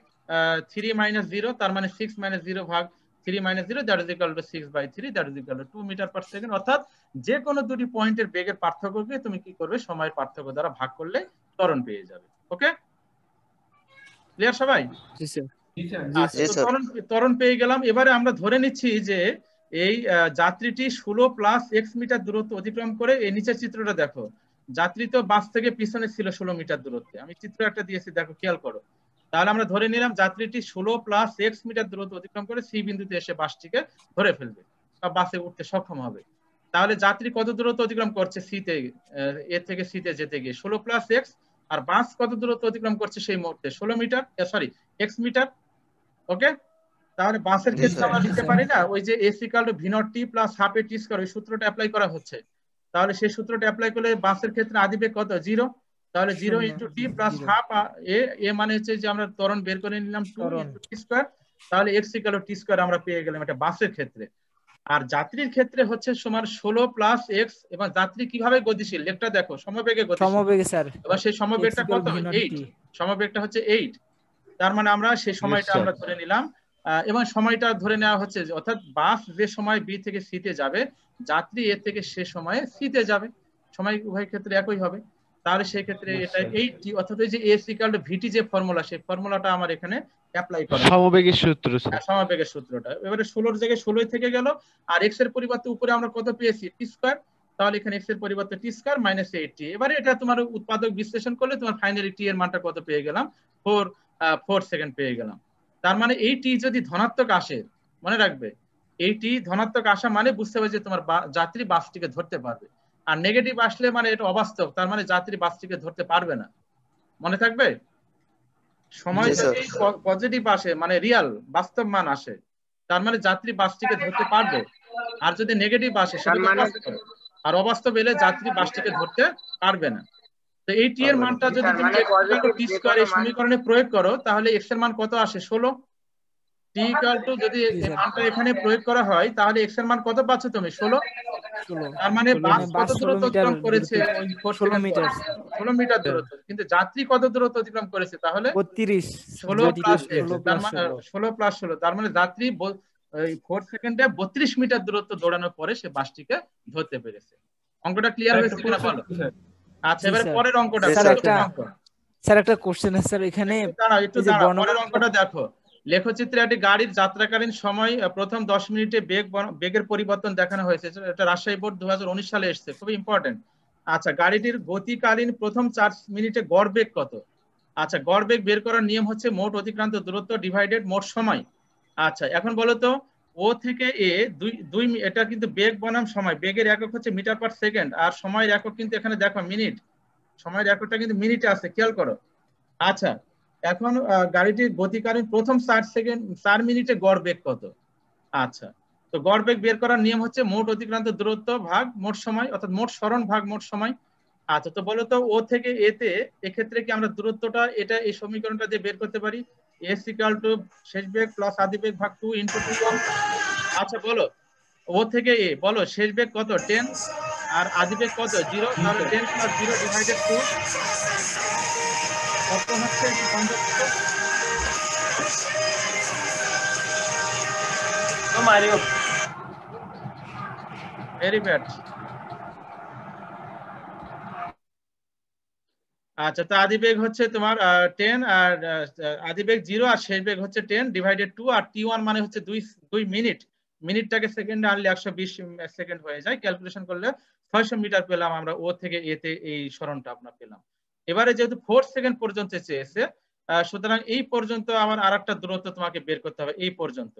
3 - 0, তার মানে 6 - 0 ভাগ 3 - 0, that is equal to 6/3, that is equal to 2 metre per second. অর্থাৎ যে কোনো দুটি পয়েন্টের বেগের পার্থক্যকে তুমি কি করবে, সময়ের পার্থক্য দ্বারা ভাগ করলে ত্বরণ পেয়ে যাবে। ওকে, ক্লিয়ার সবাই? জি স্যার। ত্বরণ পেয়ে গেলাম। এবারে আমরা ধরে নিচ্ছি যে এই যাত্রীটি 16 প্লাস x মিটার দূরত্ব অতিক্রম করে, এই নিচের চিত্রটা দেখো, যাত্রী তো বাস থেকে পিছনে ছিল 16 মিটার দূরত্বে, আমি চিত্র একটা দিয়েছি দেখো, খেয়াল করো। তাহলে আমরা ধরে নিলাম যাত্রীটি 16 প্লাস x মিটার দূরত্ব অতিক্রম করে সি বিন্দুতে এসে বাসটিকে ধরে ফেলবে বা বাসে উঠতে সক্ষম হবে। তাহলে যাত্রী কত দূরত্ব অতিক্রম করছে সিতে, এ থেকে সিতে যেতে গিয়ে 16 প্লাস x, আর বাস কত দূরত্ব অতিক্রম করছে সেই মুহূর্তে 16 মিটার, সরি x মিটার। ওকে, তাহলে বাসের ক্ষেত্রে আমরা লিখতে পারি না ওই যে s = v0t + ½ a t square, ওই সূত্রটা অ্যাপ্লাই করা হচ্ছে। তাহলে সেই সূত্রটা অ্যাপ্লাই করলে বাসের ক্ষেত্রে আদিবেগ কত? 0। তাহলে 0 × t + ½ a মানে হচ্ছে যে আমরা ত্বরণ বের করে নিলাম 2 × t স্কয়ার, তাহলে x = t স্কয়ার আমরা পেয়ে গেলাম এটা বাসের ক্ষেত্রে। আর যাত্রীর ক্ষেত্রে হচ্ছে সমান 16 প্লাস x, এবং যাত্রী কিভাবে গতিশীল লেখটা দেখো, সমবেগে গতিশীল। সমবেগে স্যার। এবার সেই সমবেগটা কত? 8। সমবেগটা হচ্ছে 8, তার মানে আমরা সেই সময়টা আমরা ধরে নিলাম। এবং সময়টা ধরে নেওয়া হচ্ছে অর্থাৎ বাস যে সময় বি থেকে সিতে যাবে, যাত্রী এ থেকে সে সময়ে সিতে যাবে, সময় উভয় ক্ষেত্রে একই হবে। তাহলে সেই ক্ষেত্রে এটা 8t, অর্থাৎ এই যে s = vt যে ফর্মুলা, সেই ফর্মুলাটা আমার এখানে অ্যাপ্লাই করা সমবেগের সূত্র স্যার। সমবেগের সূত্রটা। এবারে 16 এর জায়গায় 16 থেকে গেল, আর x এর পরিবর্তে উপরে আমরা কত পেয়েছি? t square. তাহলে এখানে x এর পরিবর্তে t স্কয়ার - 8t। এবারে এটা তোমার উৎপাদক বিশ্লেষণ করলে তোমার ফাইনালি t এর মানটা কত পেয়ে গেলাম? 4 সেকেন্ড পেয়ে গেলাম। তার মানে এই t যদি ধনাত্মক আসে, মনে রাখবে এই t ধনাত্মক আসা মানে বুঝতে হবে যে তোমার যাত্রী বাসটিকে ধরতে পারবে, আর নেগেটিভ আসলে মানে এটা অবাস্তব, তার মানে যাত্রী বাসটিকে ধরতে পারবে না। মনে থাকবে? সময় যদি পজিটিভ আসে মানে রিয়াল বাস্তব মান আসে, তার মানে যাত্রী বাসটিকে ধরতে পারবে, আর যদি নেগেটিভ আসে সেটা অবাস্তব, আর অবাস্তব এলে যাত্রী বাসটিকে ধরতে পারবে না। তো এই টি এর মানটা যদি তুমি টি স্কয়ার এই সমীকরণে প্রয়োগ করো, তাহলে x এর মান কত আসে? 16। টি = যদি এই মানটা এখানে প্রয়োগ করা হয়, তাহলে x এর মান কত পাচ্ছ তুমি? 16। তার মানে বাস কত দূরত্ব অতিক্রম করেছে? ওই 16 মিটার দূরত্ব। কিন্তু যাত্রী কত দূরত্ব অতিক্রম করেছে? তাহলে 32। 16 + x, তার মানে 16 + 16, তার মানে যাত্রী এই 4 সেকেন্ডে 32 মিটার দূরত্ব দৌড়ানোর পরে সে বাসটিকে ধরতে পেরেছে। অঙ্কটা ক্লিয়ার হয়েছে কিনা বলো? আচ্ছা, এবারে পরের অঙ্কটা। স্যার একটা কোশ্চেন আছে স্যার এখানে, একটু দাঁড়াও, পরের অঙ্কটা দেখো। লেখচিত্রে একটি গাড়ির যাত্রাকালীন সময় প্রথম 10 মিনিটে বেগের পরিবর্তন দেখানো হয়েছে। এটা রাজশাহী বোর্ড 2019 সালে এসেছে, খুবই ইম্পর্টেন্ট। আচ্ছা, গাড়িটির গতিকালীন প্রথম 4 মিনিটে গড় বেগ কত? আচ্ছা, গড় বেগ বের করার নিয়ম হচ্ছে মোট অতিক্রান্ত দূরত্ব ডিভাইডেড মোট সময়। আচ্ছা, এখন বলো তো ও থেকে এ 2 এটা কিন্তু বেগ বনাম সময়, বেগের একক হচ্ছে মিটার পার সেকেন্ড, আর সময়ের একক কিন্তু এখানে দেখো মিনিট, সময়ের এককটা কিন্তু মিনিটে আছে, খেয়াল করো। আচ্ছা, এখন গাড়িটির গতিকালীন প্রথম 4 মিনিটে গড় বেগ কত? আচ্ছা, তো গড় বেগ বের করার নিয়ম হচ্ছে মোট অতিক্রান্ত দূরত্ব ভাগ মোট সময়, অর্থাৎ মোট সরণ ভাগ মোট সময়। আচ্ছা, তো বলো তো ও থেকে এ তে এক্ষেত্রে কি আমরা দূরত্বটা এটা এই সমীকরণটা দিয়ে বের করতে পারি? s = শেষ বেগ প্লাস আদি বেগ ভাগ 2 × 2. আচ্ছা বলো, ও থেকে এ বলো শেষ বেগ কত? 10, আর আদি বেগ কত? 0। তাহলে 10 + 0 ডিভাইডেড 2 কত হচ্ছে? Very bad. আচ্ছা, তো আদি বেগ হচ্ছে তোমার 10 আর আদি বেগ 0 আর শেষ বেগ হচ্ছে 10 ডিভাইডেড 2 আর t1 মানে হচ্ছে 2 মিনিট, মিনিটটাকে সেকেন্ডে আনলে 120 সেকেন্ড হয়ে যায়, ক্যালকুলেশন করলে 600 মিটার পেলাম আমরা ও থেকে এ তে এই সরণটা আমরা পেলাম। এবারে যেহেতু 4 সেকেন্ড পর্যন্ত চেয়েছে, সুতরাং এই পর্যন্ত আমার আরেকটা দূরত্ব তোমাকে বের করতে হবে এই পর্যন্ত।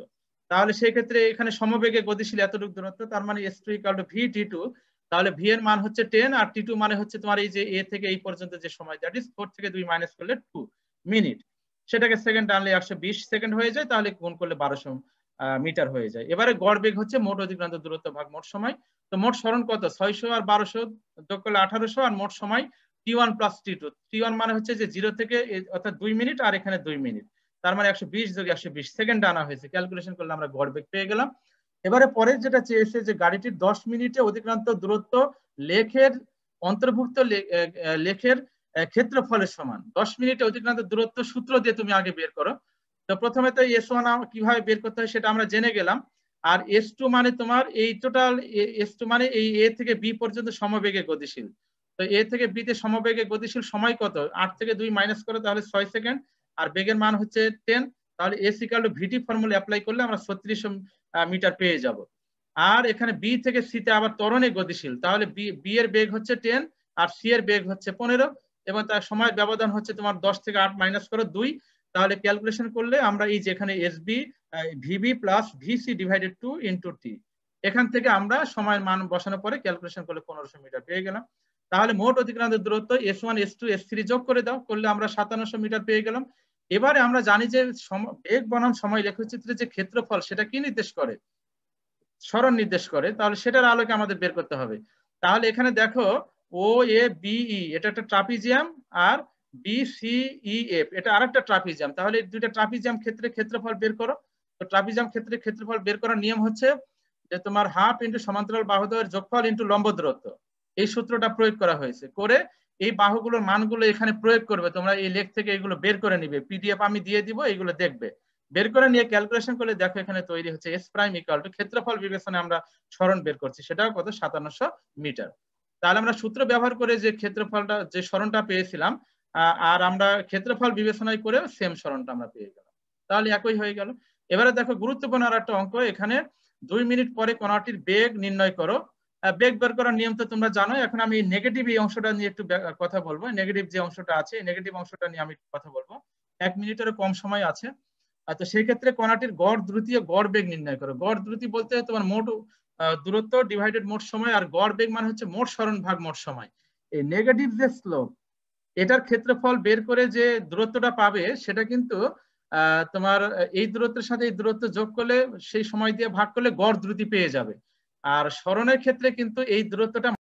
তাহলে সেই ক্ষেত্রে এখানে সমবেগে গতিশীল এতটুকু দূরত্ব, তার মানে s2 = v t2, তাহলে v এর মান হচ্ছে 10 আর t2 মানে হচ্ছে তোমার এই যে a থেকে এই পর্যন্ত যে সময়, দ্যাট ইজ 4 থেকে 2 মাইনাস করলে 2 মিনিট, সেটাকে সেকেন্ড আনলে 120 সেকেন্ড হয়ে যায়, তাহলে গুণ করলে 1200 মিটার হয়ে যায়। এবারে গড় বেগ হচ্ছে মোট অতিক্রান্ত দূরত্ব ভাগ মোট সময়। তো মোট সরণ কত? 600 আর 1200 যোগ করলে 1800 আর মোট সময় t1 প্লাস t2। t1 মানে হচ্ছে যে 0 থেকে অর্থাৎ 2 মিনিট আর এখানে 2 মিনিট, তার মানে 120 যোগ 120 সেকেন্ড আনা হয়েছে, ক্যালকুলেশন করলে আমরা গড় বেগ পেয়ে গেলাম। এবারে পরে যেটা চেয়েছে যে গাড়িটির 10 মিনিটে অতিক্রান্ত দূরত্ব লেখের অন্তর্ভুক্ত লেখের ক্ষেত্রফলের সমান। 10 মিনিটে অতিক্রান্ত দূরত্ব সূত্র দিয়ে তুমি আগে বের করো। তো প্রথমে তো S1 কিভাবে বের করতে হয় সেটা আমরা জেনে গেলাম। আর S2 মানে তোমার এই টোটাল S2 মানে এই A থেকে B পর্যন্ত সমবেগে গতিশীল। তো A থেকে B তে সমবেগে গতিশীল সময় কত? 8 থেকে 2 মাইনাস করো তাহলে 6 সেকেন্ড, আর বেগের মান হচ্ছে 10, তাহলে S = VT ফর্মুলা অ্যাপ্লাই করলে আমরা 3600 মিটার পেয়ে যাব। আর এখানে B থেকে C তে আবার ত্বরণে গতিশীল, তাহলে B এর বেগ হচ্ছে 10 আর C এর বেগ হচ্ছে 15, এবং তার সময়ের ব্যবধান হচ্ছে তোমার 10 থেকে 8 মাইনাস করো 2, তাহলে ক্যালকুলেশন করলে আমরা এই যেখানে SB VB plus VC divided 2 into T, এখান থেকে আমরা সময়ের মান বসানোর পরে ক্যালকুলেশন করলে 1500 মিটার পেয়ে গেলাম। তাহলে মোট অতিক্রান্ত দূরত্ব S1 S2 S3 যোগ করে দাও, করলে আমরা 5700 মিটার পেয়ে গেলাম। এবারে আমরা জানি যে বেগ বনাম সময় লেখচিত্রে যে ক্ষেত্রফল সেটা কি নির্দেশ করে? সরণ নির্দেশ করে, তাহলে সেটার আলোকে আমাদের বের করতে হবে। তাহলে এখানে দেখো OABE এটা একটা ট্রাপিজিয়াম আর BCEF এটা আরেকটা ট্রাপিজিয়াম, তাহলে এই দুইটা ট্রাপিজিয়াম ক্ষেত্রে ক্ষেত্রফল বের করো। তো ট্রাপিজিয়াম ক্ষেত্রে ক্ষেত্রফল বের করার নিয়ম হচ্ছে যে তোমার হাফ ইন্টু সমান্তরাল বাহুদ্বয়ের যোগফল ইন্টু লম্ব দূরত্ব, এই সূত্রটা প্রয়োগ করা হয়েছে। করে এই বাহুগুলোর মানগুলো এখানে প্রয়োগ করবে, তোমরা এই লেখ থেকে এগুলো বের করে নিবে, PDF আমি দিয়ে দিব, এইগুলো দেখবে, বের করে নিয়ে ক্যালকুলেশন করলে দেখো এখানে তৈরি হচ্ছে S প্রাইম ইকুয়াল টু ক্ষেত্রফল বিবেচনা আমরা সরণ বের করছি, সেটাও কত? 5700 মিটার। তাহলে আমরা সূত্র ব্যবহার করে যে ক্ষেত্রফলটা যে সরণটা পেয়েছিলাম আর আমরা ক্ষেত্রফল বিবেচনায় করে সেম সরণটা আমরা পেয়ে গেলাম, তাহলে একই হয়ে গেল। এবারে দেখো গুরুত্বপূর্ণ আর একটা অঙ্ক, এখানে 2 মিনিট পরে কণাটির বেগ নির্ণয় করো। বেগ বের করার নিয়ম তো তোমরা জানো, এখন আমি নেগেটিভ এই অংশটা নিয়ে একটু কথা বলবো। নেগেটিভ যে অংশটা আছে, নেগেটিভ অংশটা নিয়ে আমি কথা বলবো। 1 মিনিটেরও কম সময় আছে। তো সেই ক্ষেত্রে কণাটির গড় দ্রুতি ও গড় বেগ নির্ণয় করো। গড় দ্রুতি বলতে তোমার মোট দূরত্ব ডিভাইডেড মোট সময়, আর গড় বেগ মানে হচ্ছে মোট সরণ ভাগ মোট সময়। এই নেগেটিভ যে স্লোপ, এটার ক্ষেত্রফল বের করে যে দূরত্বটা পাবে সেটা কিন্তু তোমার এই দূরত্বের সাথে এই দূরত্ব যোগ করলে সেই সময় দিয়ে ভাগ করলে গড় দ্রুতি পেয়ে যাবে। আর সরণের ক্ষেত্রে কিন্তু এই দূরত্বটা